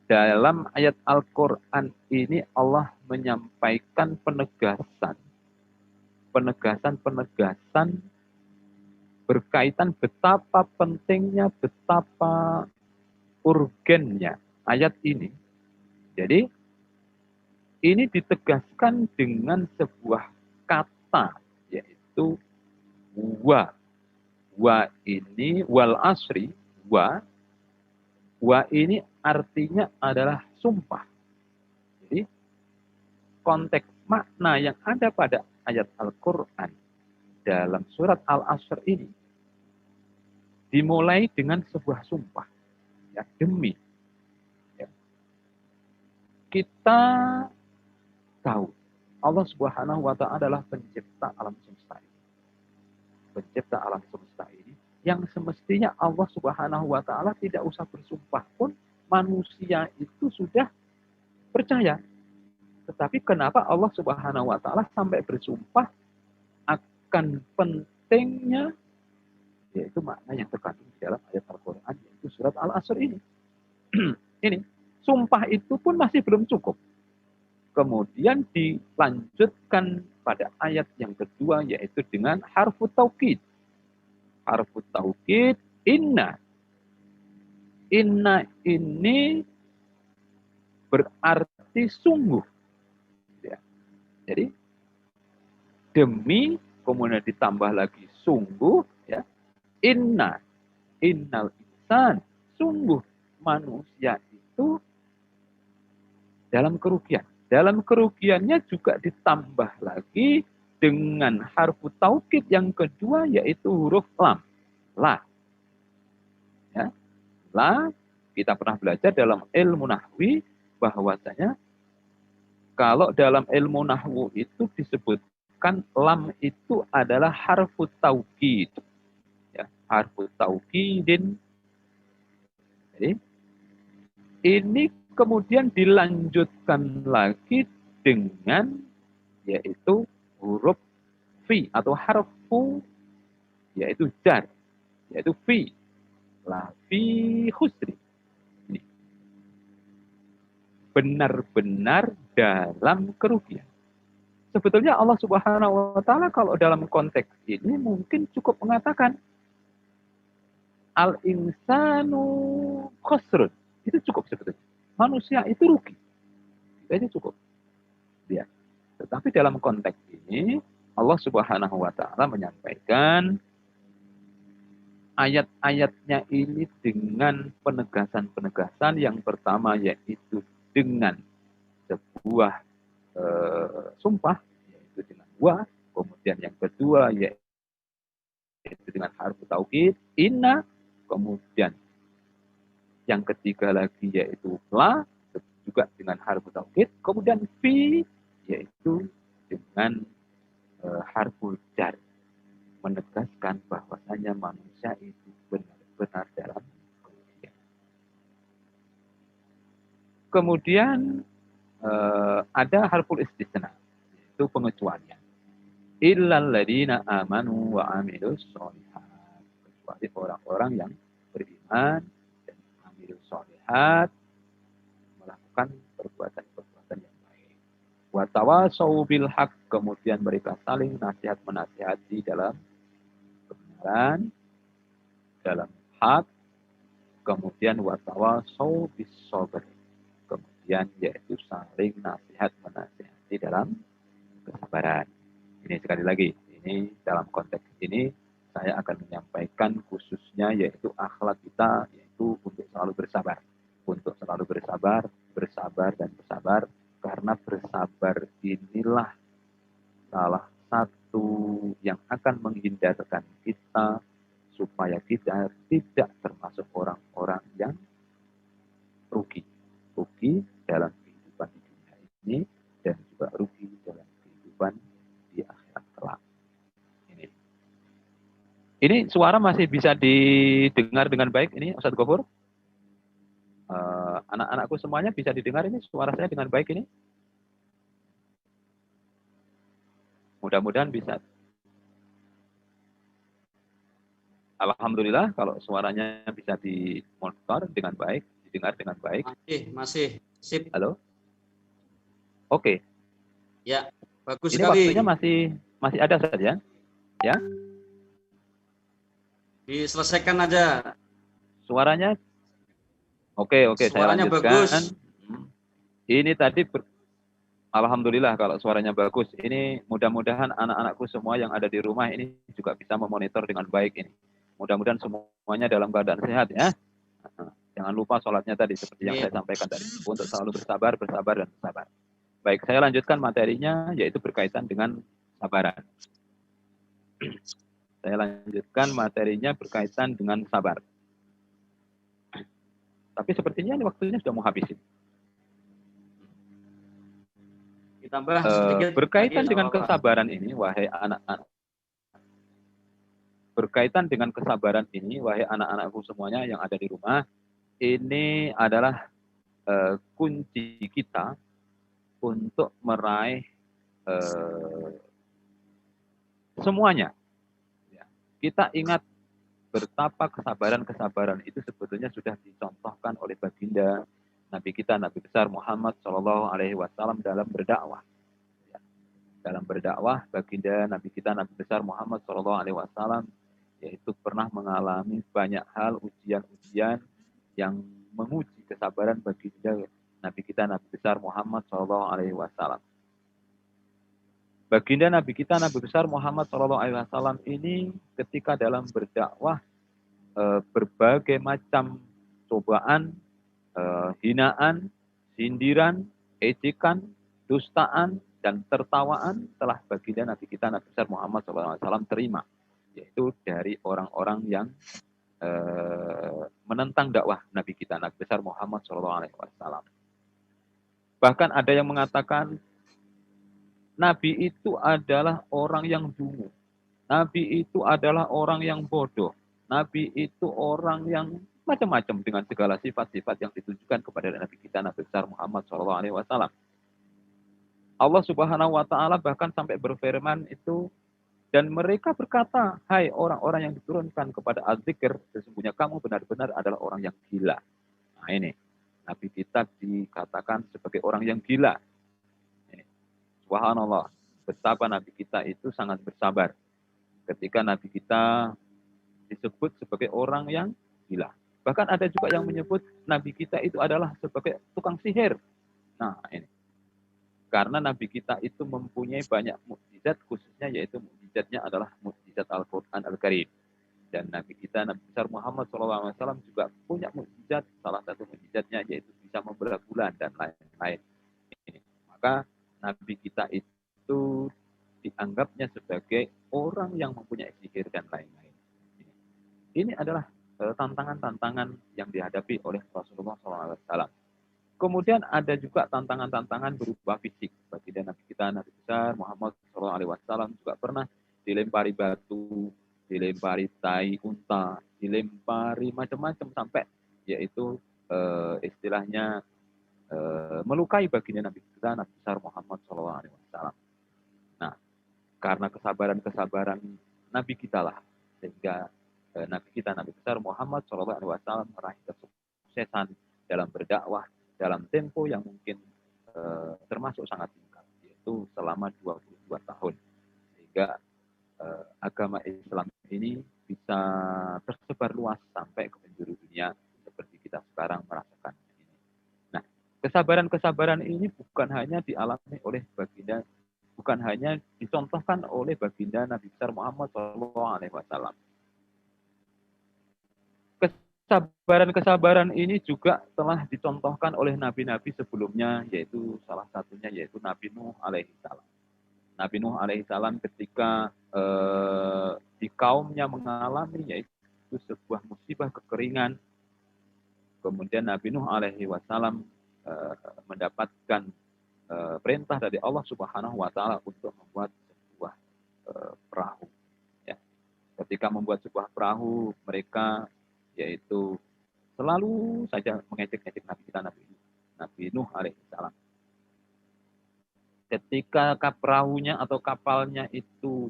Dalam ayat Al-Qur'an ini Allah menyampaikan penegasan berkaitan betapa pentingnya, betapa urgennya ayat ini. Jadi ini ditegaskan dengan sebuah kata yaitu wa. Wa ini wal asri, wa ini artinya adalah sumpah. Jadi konteks makna yang ada pada ayat Al-Qur'an dalam surat Al-Asr ini dimulai dengan sebuah sumpah. Ya, demi. Ya. Kita tahu Allah Subhanahu wa Ta'ala adalah pencipta alam semesta ini. Pencipta alam semesta ini yang semestinya Allah Subhanahu wa Ta'ala tidak usah bersumpah pun manusia itu sudah percaya. Tetapi kenapa Allah Subhanahu wa Ta'ala sampai bersumpah akan pentingnya, yaitu makna yang terkandung di dalam ayat Al-Quran, yaitu surat Al-Asr ini. Ini, sumpah itu pun masih belum cukup. Kemudian dilanjutkan pada ayat yang kedua, yaitu dengan harfu taukid. Harfu taukid, inna. Inna ini berarti sungguh. Ya. Jadi, demi, kemudian ditambah lagi sungguh, ya. Innal insan, sungguh manusia itu dalam kerugian. Dalam kerugiannya juga ditambah lagi dengan harfu taukid yang kedua, yaitu huruf lam. La. Ya. La, kita pernah belajar dalam ilmu nahwi bahwasanya kalau dalam ilmu nahwu itu disebutkan lam itu adalah harfu taukid. Ya, harfu taukidin. Jadi, ini kemudian dilanjutkan lagi dengan yaitu huruf fi atau harfu yaitu jar, yaitu fi. La fi khusri. Ini. Benar-benar dalam kerugian. Sebetulnya Allah Subhanahu wa Ta'ala kalau dalam konteks ini mungkin cukup mengatakan al-insanu khusrun. Itu cukup sebetulnya. Manusia itu rugi. Itu cukup. Ya. Tetapi dalam konteks ini Allah Subhanahu wa Ta'ala menyampaikan ayat-ayatnya ini dengan penegasan-penegasan. Yang pertama yaitu dengan sebuah sumpah, yaitu dengan wa. Kemudian yang kedua yaitu dengan harfu taukid, inna. Kemudian yang ketiga lagi yaitu la, juga dengan harfu taukid. Kemudian fi, yaitu dengan harfu jar, menegaskan bahwasanya manusia itu benar-benar dalam kerugian. Kemudian ada harful istisna, yaitu pengecualian. Illal ladzina amanu wa amilus sholihat. Kecuali orang-orang yang beriman dan amilus sholihat, melakukan perbuatan-perbuatan yang baik. Wa tawasau bil haq, kemudian mereka saling nasihat menasihati dalam kebenaran, dalam hak. Kemudian wa tawasau bis sabr, kemudian yaitu saling nasihat menasihati dalam kesabaran. Ini sekali lagi, ini dalam konteks ini saya akan menyampaikan khususnya yaitu akhlak kita, yaitu untuk selalu bersabar. Untuk selalu bersabar, bersabar dan bersabar, karena bersabar inilah salah satu yang akan menghindarkan kita supaya kita tidak termasuk orang-orang yang rugi. Rugi dalam kehidupan di dunia ini dan juga rugi dalam kehidupan di akhirat kelak. Ini suara masih bisa didengar dengan baik ini Ustadz Gofur? Anak-anakku semuanya bisa didengar ini suara saya dengan baik ini? Mudah-mudahan bisa. Alhamdulillah kalau suaranya bisa dimonitor dengan baik, didengar dengan baik. Masih. Sip. Halo? Oke. Ya, bagus ini sekali. Waktunya masih ada saja. Ya. Diselesaikan aja. Suaranya Oke, saya lanjutkan. Bagus. Ini tadi alhamdulillah kalau suaranya bagus. Ini mudah-mudahan anak-anakku semua yang ada di rumah ini juga bisa memonitor dengan baik ini. Mudah-mudahan semuanya dalam keadaan sehat ya. Jangan lupa sholatnya tadi seperti yang saya sampaikan tadi. Untuk selalu bersabar, dan bersabar. Baik, saya lanjutkan materinya yaitu berkaitan dengan sabaran. Saya lanjutkan materinya berkaitan dengan sabar. Tapi sepertinya ini waktunya sudah mau habis. Ditambah sedikit Berkaitan lagi, dengan apa-apa. kesabaran ini, wahai anak-anak. Berkaitan dengan kesabaran ini, wahai anak-anakku semuanya yang ada di rumah, ini adalah kunci kita untuk meraih semuanya. Ya. Kita ingat betapa kesabaran-kesabaran itu sebetulnya sudah dicontohkan oleh baginda Nabi kita, Nabi besar Muhammad Shallallahu Alaihi Wasallam dalam berdakwah. Ya. Dalam berdakwah, baginda Nabi kita, Nabi besar Muhammad Shallallahu Alaihi Wasallam, yaitu pernah mengalami banyak hal ujian-ujian yang menguji kesabaran baginda Nabi kita, Nabi besar Muhammad Shallallahu Alaihi Wasallam. Baginda Nabi kita, Nabi besar Muhammad Shallallahu Alaihi Wasallam ini ketika dalam berdakwah berbagai macam cobaan, hinaan, sindiran, ejekan, dustaan, dan tertawaan telah baginda Nabi kita, Nabi besar Muhammad SAW terima. Yaitu dari orang-orang yang menentang dakwah Nabi kita, Nabi besar Muhammad SAW. Bahkan ada yang mengatakan, Nabi itu adalah orang yang dungu. Nabi itu adalah orang yang bodoh. Nabi itu orang yang macam-macam dengan segala sifat-sifat yang ditujukan kepada Nabi kita, Nabi besar Muhammad SAW. Allah Subhanahu wa Ta'ala bahkan sampai berfirman itu, dan mereka berkata, hai orang-orang yang diturunkan kepada Az-Zikr, sesungguhnya kamu benar-benar adalah orang yang gila. Nah ini, Nabi kita dikatakan sebagai orang yang gila. Ini. Subhanallah, betapa Nabi kita itu sangat bersabar. Ketika Nabi kita disebut sebagai orang yang gila. Bahkan ada juga yang menyebut Nabi kita itu adalah sebagai tukang sihir. Nah ini. Karena Nabi kita itu mempunyai banyak mukjizat, khususnya yaitu mukjizatnya adalah mukjizat Al-Quran Al-Karim. Dan Nabi kita, Nabi besar Muhammad SAW juga punya mukjizat, salah satu mukjizatnya yaitu bisa membelah bulan dan lain-lain. Maka Nabi kita itu dianggapnya sebagai orang yang mempunyai sihir dan lain-lain. Ini adalah tantangan-tantangan yang dihadapi oleh Rasulullah SAW. Kemudian ada juga tantangan-tantangan berupa fisik. Baginda Nabi kita, Nabi besar Muhammad SAW juga pernah dilempari batu, dilempari tai unta, dilempari macam-macam sampai yaitu istilahnya melukai baginda Nabi kita, Nabi besar Muhammad SAW. Nah, karena kesabaran-kesabaran Nabi kita lah, sehingga Nabi kita, Nabi besar Muhammad SAW meraih kesuksesan dalam berdakwah dalam tempo yang mungkin termasuk sangat singkat, yaitu selama 22 tahun. Sehingga agama Islam ini bisa tersebar luas sampai ke penjuru dunia seperti kita sekarang merasakan ini. Nah, kesabaran-kesabaran ini bukan hanya dialami oleh baginda, bukan hanya dicontohkan oleh baginda Nabi besar Muhammad SAW. Kesabaran-kesabaran ini juga telah dicontohkan oleh nabi-nabi sebelumnya, yaitu salah satunya yaitu Nabi Nuh alaihissalam. Nabi Nuh alaihissalam ketika di kaumnya mengalami yaitu sebuah musibah kekeringan, kemudian Nabi Nuh alaihissalam mendapatkan perintah dari Allah Subhanahu wa Ta'ala untuk membuat sebuah perahu. Ya. Ketika membuat sebuah perahu, mereka yaitu selalu saja mengejek-ejek Nabi kita, Nabi Nuh alaihissalam. Ketika perahunya atau kapalnya itu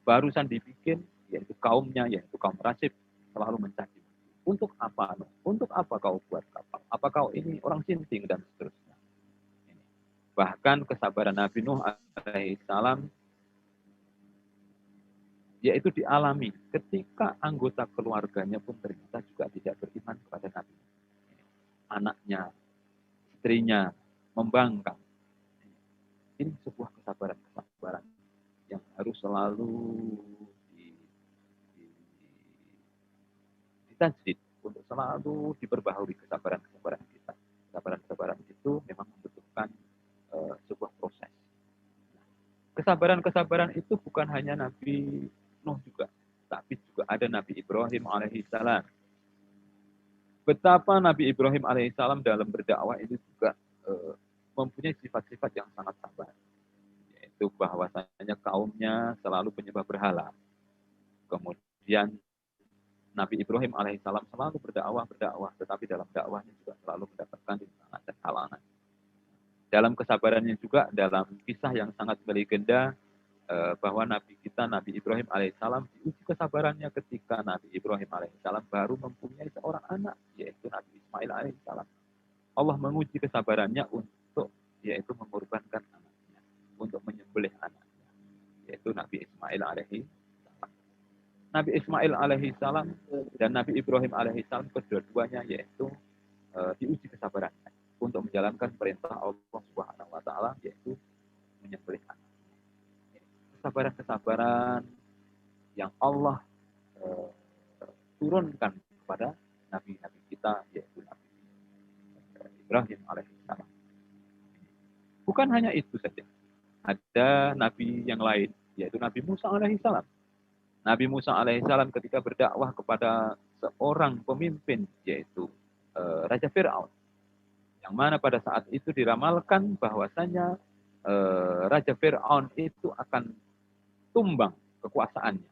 barusan dibikin, yaitu kaumnya, yaitu kaum Rasib, selalu mencaci. Untuk apa? Untuk apa kau buat kapal? Apa kau ini orang sinting dan seterusnya. Bahkan kesabaran Nabi Nuh alaihissalam yaitu dialami ketika anggota keluarganya pun ternyata juga tidak beriman kepada Nabi. Anaknya, istrinya membangkang. Ini sebuah kesabaran-kesabaran yang harus selalu ditajdid untuk selalu diperbaharui kesabaran-kesabaran kita. Kesabaran-kesabaran itu memang membutuhkan sebuah proses. Kesabaran-kesabaran itu bukan hanya Nabi Nuh juga, tapi juga ada Nabi Ibrahim alaihissalam. betapa Nabi Ibrahim alaihissalam dalam berdakwah itu juga mempunyai sifat-sifat yang sangat sabar. Yaitu bahwasanya kaumnya selalu penyembah berhala. Kemudian Nabi Ibrahim alaihissalam selalu berdakwah, tetapi dalam dakwahnya juga selalu mendapatkan rintangan dan halangan. Dalam kesabarannya juga, dalam kisah yang sangat melegenda, bahwa Nabi kita, Nabi Ibrahim alaihissalam, diuji kesabarannya ketika Nabi Ibrahim alaihissalam baru mempunyai seorang anak, yaitu Nabi Ismail alaihissalam. Allah menguji kesabarannya untuk, yaitu mengorbankan anaknya, untuk menyembelih anaknya, yaitu Nabi Ismail alaihissalam. Nabi Ismail alaihissalam dan Nabi Ibrahim alaihissalam kedua-duanya yaitu diuji kesabarannya untuk menjalankan perintah Allah Subhanahu wa taala, yaitu menyembelih anak. Kesabaran-kesabaran yang Allah turunkan kepada nabi-nabi kita, yaitu Nabi Ibrahim alaihissalam. Bukan hanya itu saja. Ada nabi yang lain, yaitu Nabi Musa alaihissalam. Nabi Musa alaihissalam ketika berdakwah kepada seorang pemimpin, yaitu Raja Fir'aun. Yang mana pada saat itu diramalkan bahwasanya Raja Fir'aun itu akan tumbang kekuasaannya,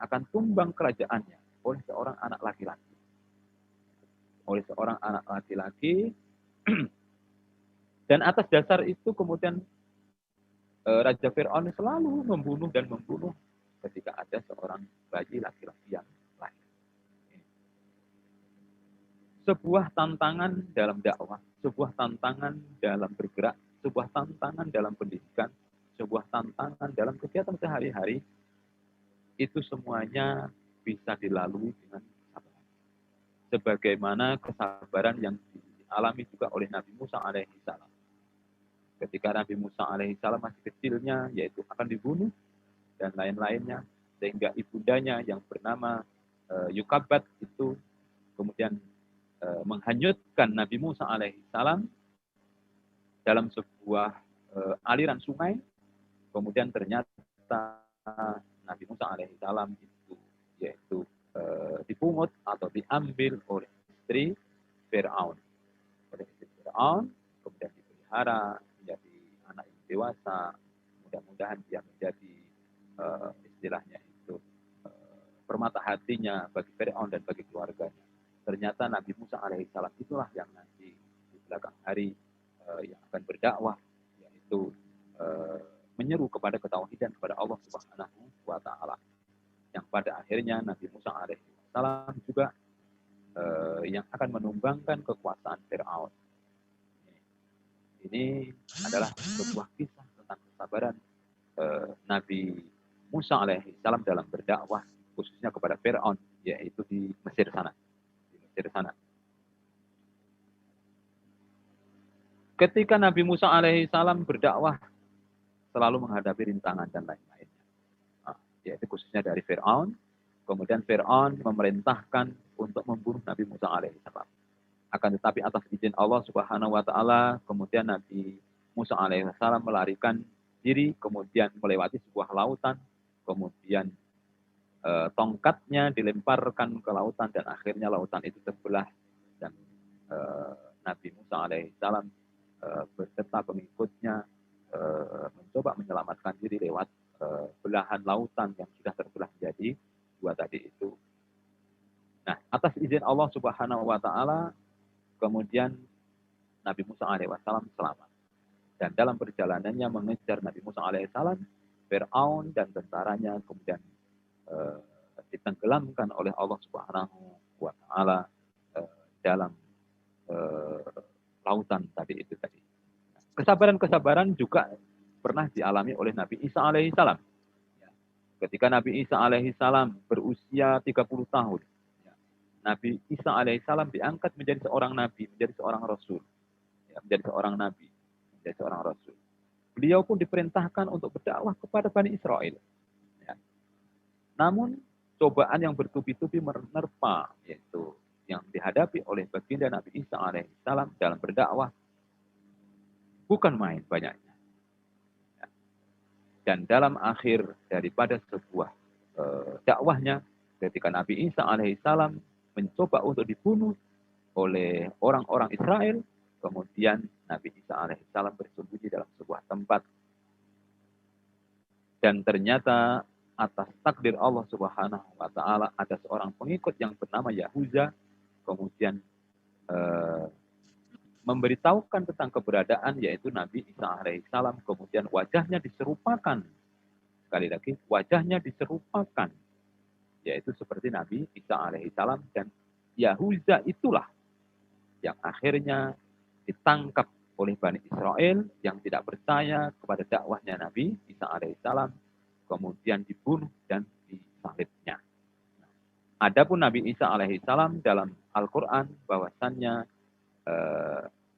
akan tumbang kerajaannya oleh seorang anak laki-laki. Oleh seorang anak laki-laki. Dan atas dasar itu kemudian Raja Fir'aun selalu membunuh dan membunuh ketika ada seorang bayi laki-laki yang lahir. Sebuah tantangan dalam dakwah, sebuah tantangan dalam bergerak, sebuah tantangan dalam pendidikan, sebuah tantangan dalam kegiatan sehari-hari, itu semuanya bisa dilalui dengan kesabaran. Sebagaimana kesabaran yang dialami juga oleh Nabi Musa alaihissalam. Ketika Nabi Musa alaihissalam masih kecilnya, yaitu akan dibunuh, dan lain-lainnya, sehingga ibundanya yang bernama Yukabat itu kemudian menghanyutkan Nabi Musa alaihissalam dalam sebuah aliran sungai. Kemudian ternyata Nabi Musa alaihissalam itu yaitu dipungut atau diambil oleh istri Fir'aun. Oleh istri Fir'aun, kemudian dipelihara menjadi anak yang dewasa. Mudah-mudahan dia menjadi istilahnya itu permata hatinya bagi Fir'aun dan bagi keluarganya. Ternyata Nabi Musa alaihissalam itulah yang nanti di belakang hari yang akan berdakwah, yaitu menyeru kepada ketauhidan kepada Allah Subhanahu wa taala. Yang pada akhirnya Nabi Musa alaihissalam juga yang akan menumbangkan kekuasaan Fir'aun. Ini adalah sebuah kisah tentang kesabaran Nabi Musa alaihissalam dalam berdakwah, khususnya kepada Fir'aun, yaitu di Mesir sana. Ketika Nabi Musa alaihissalam berdakwah, selalu menghadapi rintangan dan lain-lainnya. Yaitu khususnya dari Fir'aun. Kemudian Fir'aun memerintahkan untuk membunuh Nabi Musa alaihissalam. Akan tetapi atas izin Allah Subhanahu wa taala, kemudian Nabi Musa alaihissalam melarikan diri, kemudian melewati sebuah lautan, kemudian tongkatnya dilemparkan ke lautan dan akhirnya lautan itu terbelah dan Nabi Musa alaihissalam beserta pengikutnya mencoba menyelamatkan diri lewat belahan lautan yang sudah terbelah menjadi dua tadi itu. Nah, atas izin Allah Subhanahu wa taala, kemudian Nabi Musa alaihissalam selamat. Dan dalam perjalanannya mengejar Nabi Musa alaihissalam, Fir'aun dan tentaranya kemudian ditenggelamkan oleh Allah Subhanahu wa taala dalam lautan tadi itu tadi. Kesabaran-kesabaran juga pernah dialami oleh Nabi Isa alaihissalam. Ketika Nabi Isa alaihissalam berusia 30 tahun, Nabi Isa alaihissalam diangkat menjadi seorang nabi, menjadi seorang rasul, menjadi seorang nabi, menjadi seorang rasul. Beliau pun diperintahkan untuk berdakwah kepada Bani Israel. Namun cobaan yang bertubi-tubi menerpa, yaitu yang dihadapi oleh baginda Nabi Isa alaihissalam dalam berdakwah, bukan main banyaknya. Dan dalam akhir daripada sebuah dakwahnya, ketika Nabi Isa alaihissalam mencoba untuk dibunuh, oleh orang-orang Israel. Kemudian Nabi Isa alaihissalam bersembunyi dalam sebuah tempat. Dan ternyata atas takdir Allah Subhanahu wa Ta'ala ada seorang pengikut yang bernama Yahuza, kemudian memberitahukan tentang keberadaan yaitu Nabi Isa alaihissalam. Kemudian wajahnya diserupakan, sekali lagi wajahnya diserupakan, yaitu seperti Nabi Isa alaihissalam. Dan Yahuza itulah yang akhirnya ditangkap oleh Bani Israel yang tidak percaya kepada dakwahnya Nabi Isa alaihissalam, kemudian dibunuh dan disalibnya. Adapun Nabi Isa alaihissalam dalam Al-Quran bahwasannya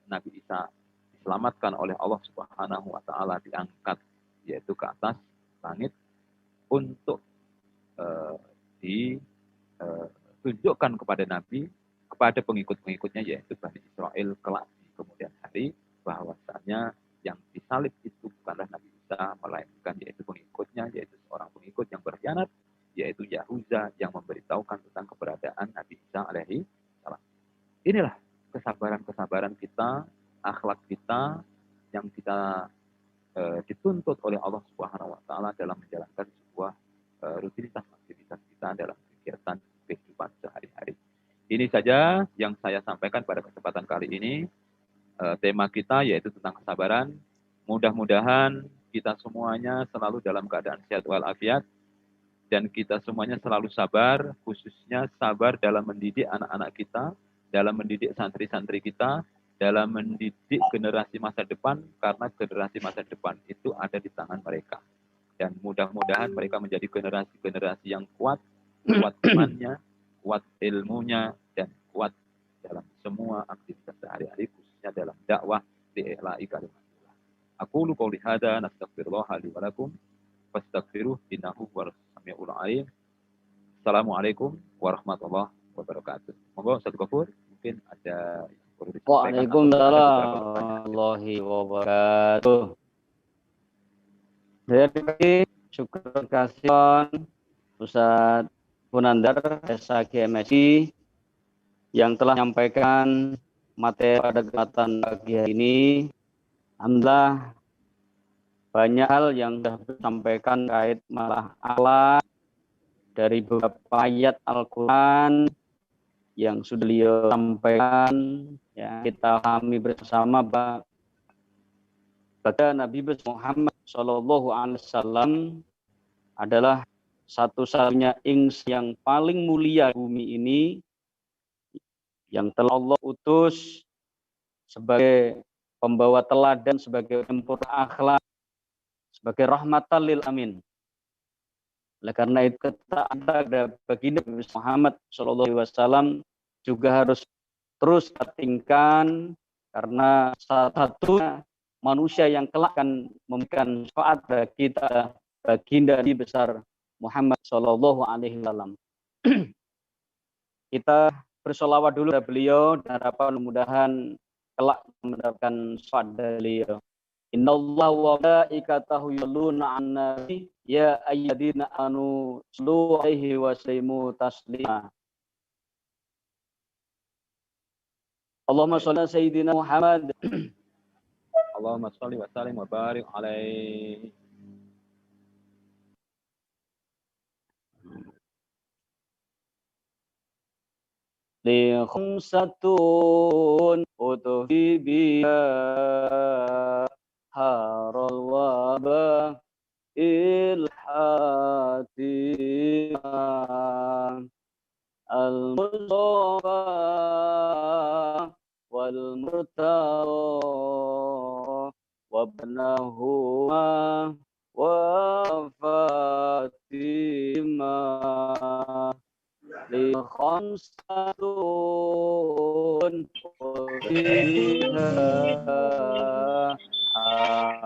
Nabi Isa diselamatkan oleh Allah Subhanahu wa Ta'ala, diangkat yaitu ke atas langit untuk ditunjukkan kepada Nabi, kepada pengikut-pengikutnya yaitu Bani Israel kelak di kemudian hari, bahwasanya yang disalib itu bukanlah Nabi Isa, melainkan yaitu pengikutnya, yaitu seorang pengikut yang berkhianat, yaitu Yahuza, yang memberitahukan tentang keberadaan Nabi Isa alaihi salam. Inilah kesabaran-kesabaran kita, akhlak kita yang kita dituntut oleh Allah Subhanahu wa Ta'ala dalam menjalankan sebuah rutinitas aktivitas kita dalam kegiatan kehidupan sehari-hari. Ini saja yang saya sampaikan pada kesempatan kali ini. Tema kita yaitu tentang kesabaran. Mudah-mudahan kita semuanya selalu dalam keadaan sehat walafiat, dan kita semuanya selalu sabar, khususnya sabar dalam mendidik anak-anak kita, dalam mendidik santri-santri kita, dalam mendidik generasi masa depan, karena generasi masa depan itu ada di tangan mereka. Dan mudah-mudahan mereka menjadi generasi-generasi yang kuat imannya, kuat ilmunya, dan kuat dalam semua aktivitas sehari-hari, khususnya dalam dakwah li'i'la'i kalimatillah. Aqulu qouli hadza, nastaghfirullah li wa lakum, fastaghfiruh innahu huwas samiul alim. Assalamualaikum warahmatullahi wabarakatuh. Monggo Ustaz Ghafur, mungkin ada yang perlu disampaikan. Waalaikumsalam warahmatullahi wabarakatuh. Dari syukur kasih Ustaz Munandar SHG MSI yang telah menyampaikan materi pada kesempatan pagi hari ini. Alhamdulillah banyak hal yang sudah disampaikan kait malah akhlak dari beberapa ayat Al-Quran yang sudah beliau sampaikan, ya, kita pahami bersama bahwa Nabi Muhammad SAW adalah satu-satunya ings yang paling mulia bumi ini, yang telah Allah utus sebagai pembawa teladan, sebagai tempur akhlak, sebagai rahmatan lil amin. Oleh karena itu ketaatan ada baginda Muhammad SAW juga harus terus kita tingkatkan, karena salah satu manusia yang kelak akan memberikan syafaat bagi kita baginda Nabi besar Muhammad SAW. Kita bersolawat dulu kepada beliau dan harapan mudah-mudahan kelak mendapatkan syafaat dari beliau. Innallaha wa malaikatahu yusholluna 'alan nabi ya ayyuhalladzina amanu shallu 'alaihi wa sallimu taslima. Allahumma shalli ala sayyidina Muhammad. Allahumma shalli wa sallim wa barik alaihi. Li khamsatun utufi biha harul wabah ilhatima al-mustafa wal murtala wabnahuma wa fatima li khamsatun fiha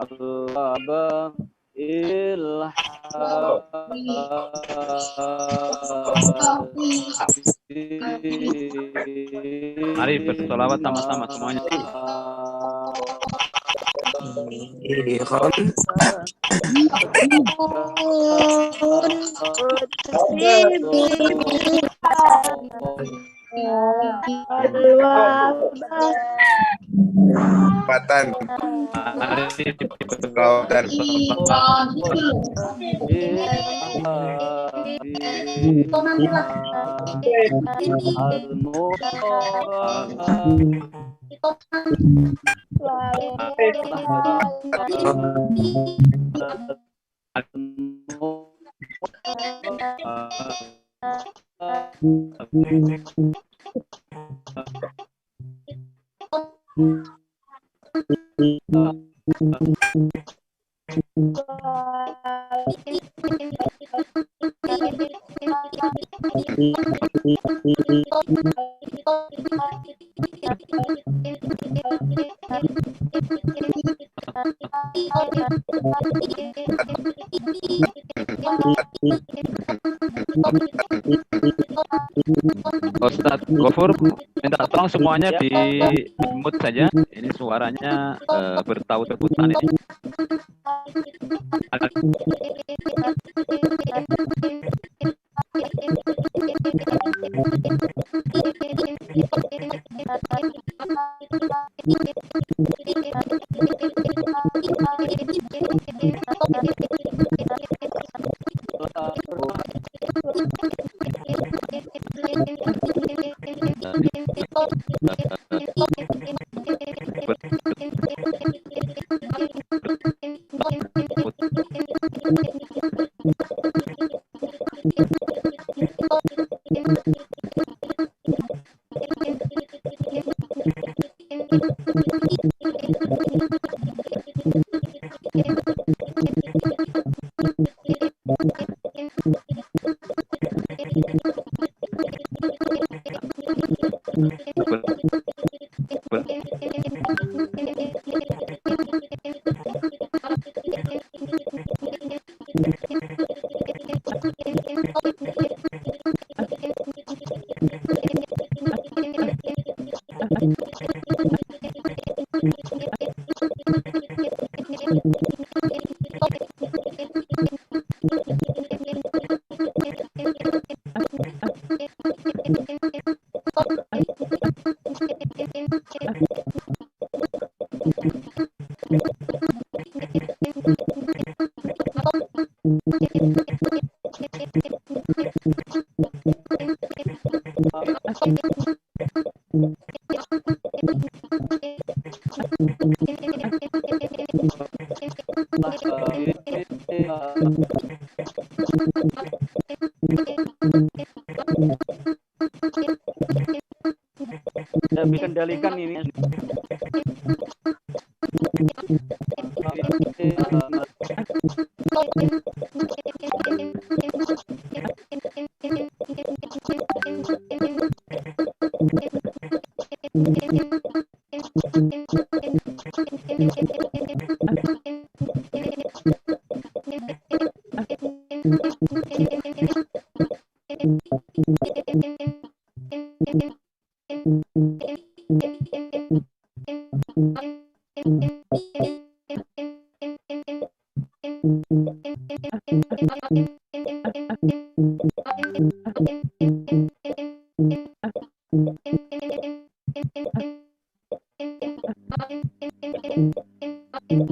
al-wabah Mari bersolawat sama-sama semuanya. Patan, kelautan, Ustadz Gofur minta tolong semuanya di mute saja. Ini suaranya bertaut-tautan ini. Kendalikan ini.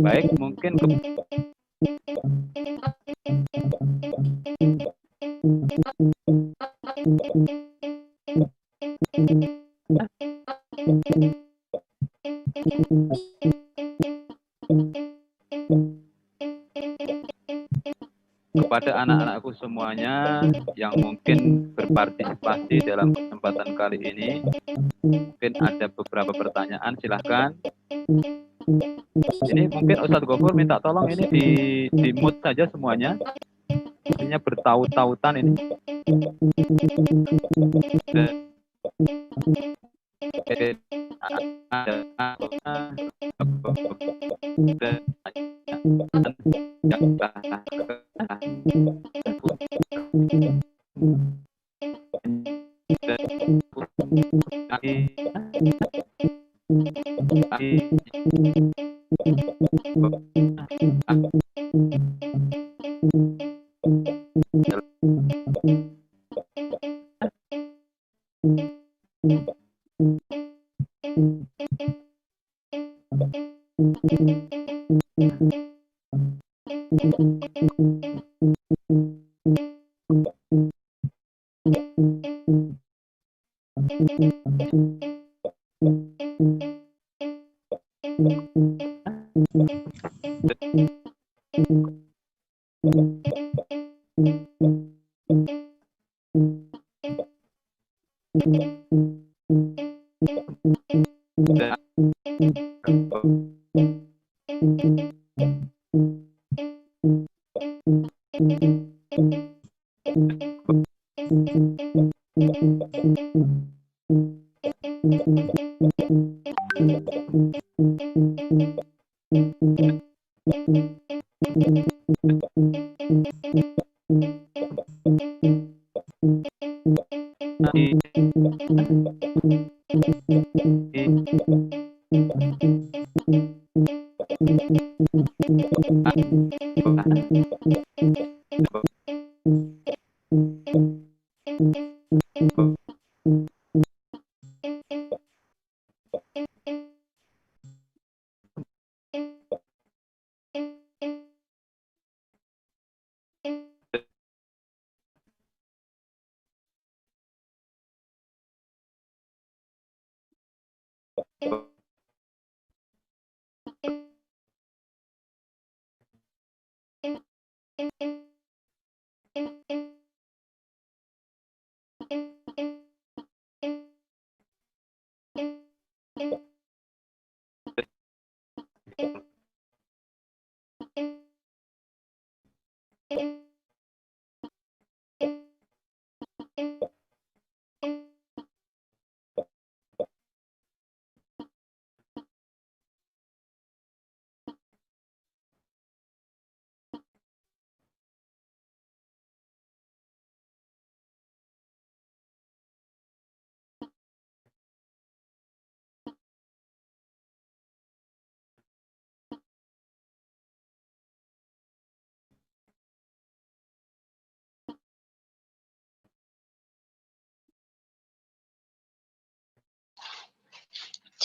Baik, mungkin kepada anak-anakku semuanya yang mungkin berpartisipasi dalam kesempatan kali ini, mungkin ada beberapa pertanyaan, silahkan. Ini mungkin Ustadz Gofur minta tolong ini di mute saja semuanya. Artinya bertaut-tautan ini.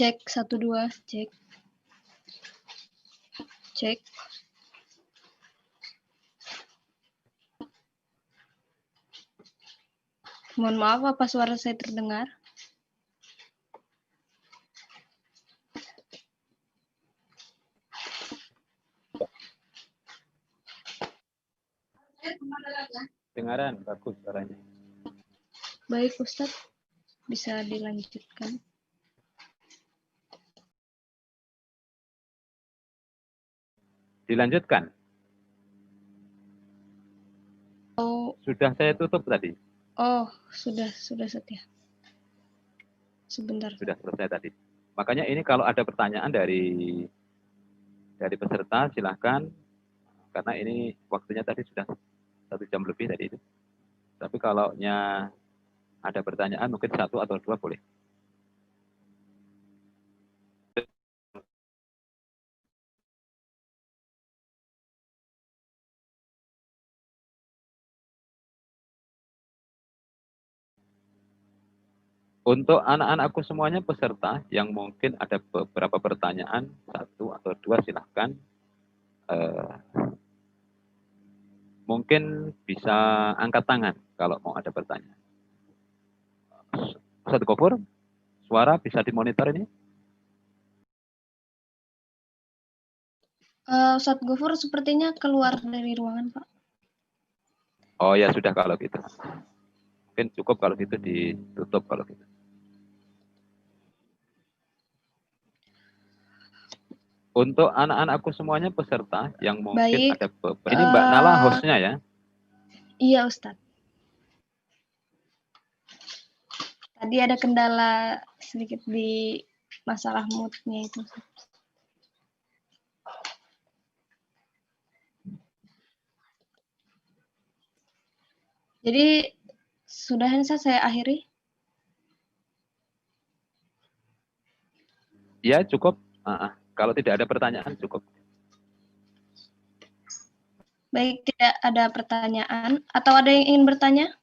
Cek 1 2, cek. Cek. Mohon maaf, apa suara saya terdengar? Dengaran, bagus suaranya. Baik, Ustadz. Bisa dilanjutkan. Dilanjutkan. Oh, Sudah saya tutup tadi. oh, sudah Setia. Sebentar. Sudah selesai tadi. Makanya ini kalau ada pertanyaan dari peserta silahkan, karena ini waktunya tadi sudah 1 jam lebih tadi itu. Tapi kalau ada pertanyaan mungkin 1 atau 2 boleh. Untuk anak-anakku semuanya peserta yang mungkin ada beberapa pertanyaan, 1 atau 2 silahkan. Mungkin bisa angkat tangan kalau mau ada pertanyaan. Ustadz Gofur, suara bisa dimonitor ini? Ustadz Gofur sepertinya keluar dari ruangan, Pak. Oh ya sudah kalau gitu. Mungkin cukup kalau gitu ditutup kalau gitu. Untuk anak-anakku semuanya peserta yang mungkin Baik, ada beberapa. Ini Mbak Nala hostnya ya? Iya, Ustadz. Tadi ada kendala sedikit di masalah mood-nya itu. Jadi, sudah saya akhiri? Ya cukup. Kalau tidak ada pertanyaan cukup. Baik, tidak ada pertanyaan. Atau ada yang ingin bertanya?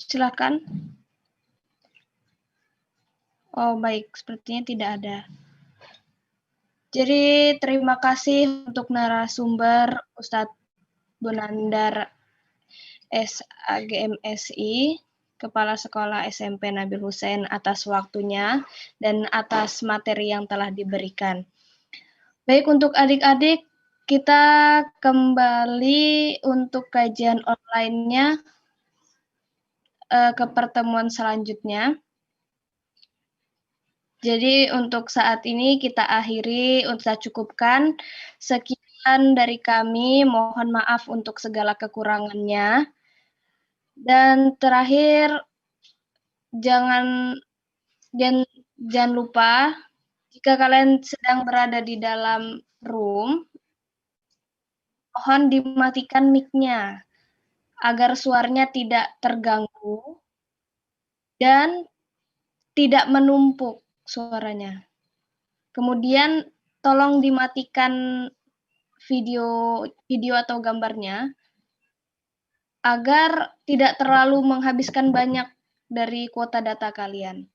Silakan. Oh, baik, sepertinya tidak ada. Jadi, terima kasih untuk narasumber Ustadz Bonandar SAGMSI, Kepala Sekolah SMP Nabil Hussein, atas waktunya dan atas materi yang telah diberikan. Baik, untuk adik-adik, kita kembali untuk kajian online-nya ke pertemuan selanjutnya. Jadi untuk saat ini kita akhiri, kita cukupkan. Sekian dari kami, mohon maaf untuk segala kekurangannya. Dan terakhir, jangan lupa, jika kalian sedang berada di dalam room, mohon dimatikan mic-nya agar suaranya tidak terganggu dan tidak menumpuk suaranya. Kemudian tolong dimatikan video atau gambarnya agar tidak terlalu menghabiskan banyak dari kuota data kalian.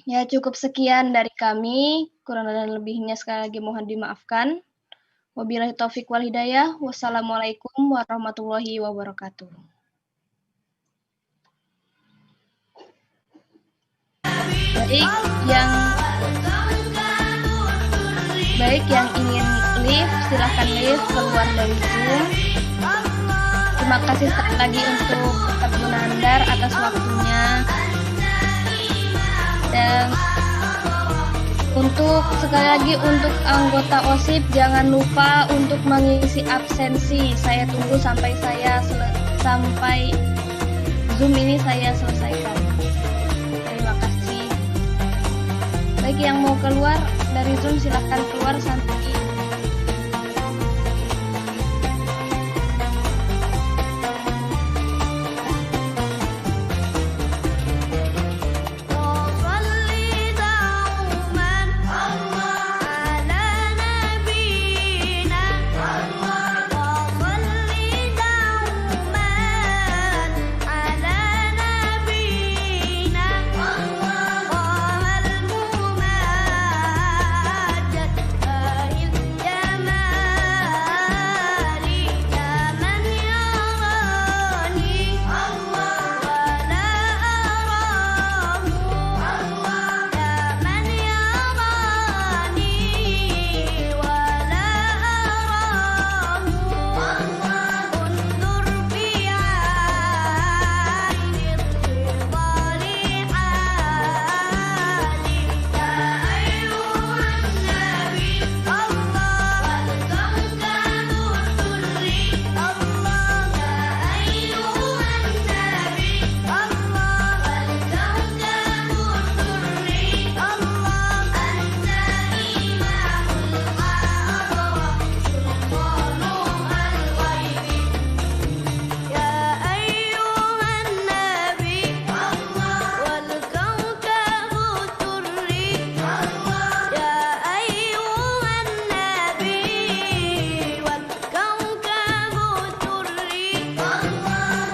Ya, cukup sekian dari kami. Kurang dan lebihnya sekali lagi mohon dimaafkan. Wabillahi taufik wal hidayah. Wassalamualaikum warahmatullahi wabarakatuh. Baik yang ingin live, silahkan live keluar dari Zoom. Terima kasih sekali lagi untuk Ustadz Bonandar atas waktunya. Dan sekali lagi untuk anggota OSIP, jangan lupa untuk mengisi absensi. Saya tunggu sampai Zoom ini saya selesaikan. Terima kasih. Bagi yang mau keluar dari Zoom, silahkan keluar sampai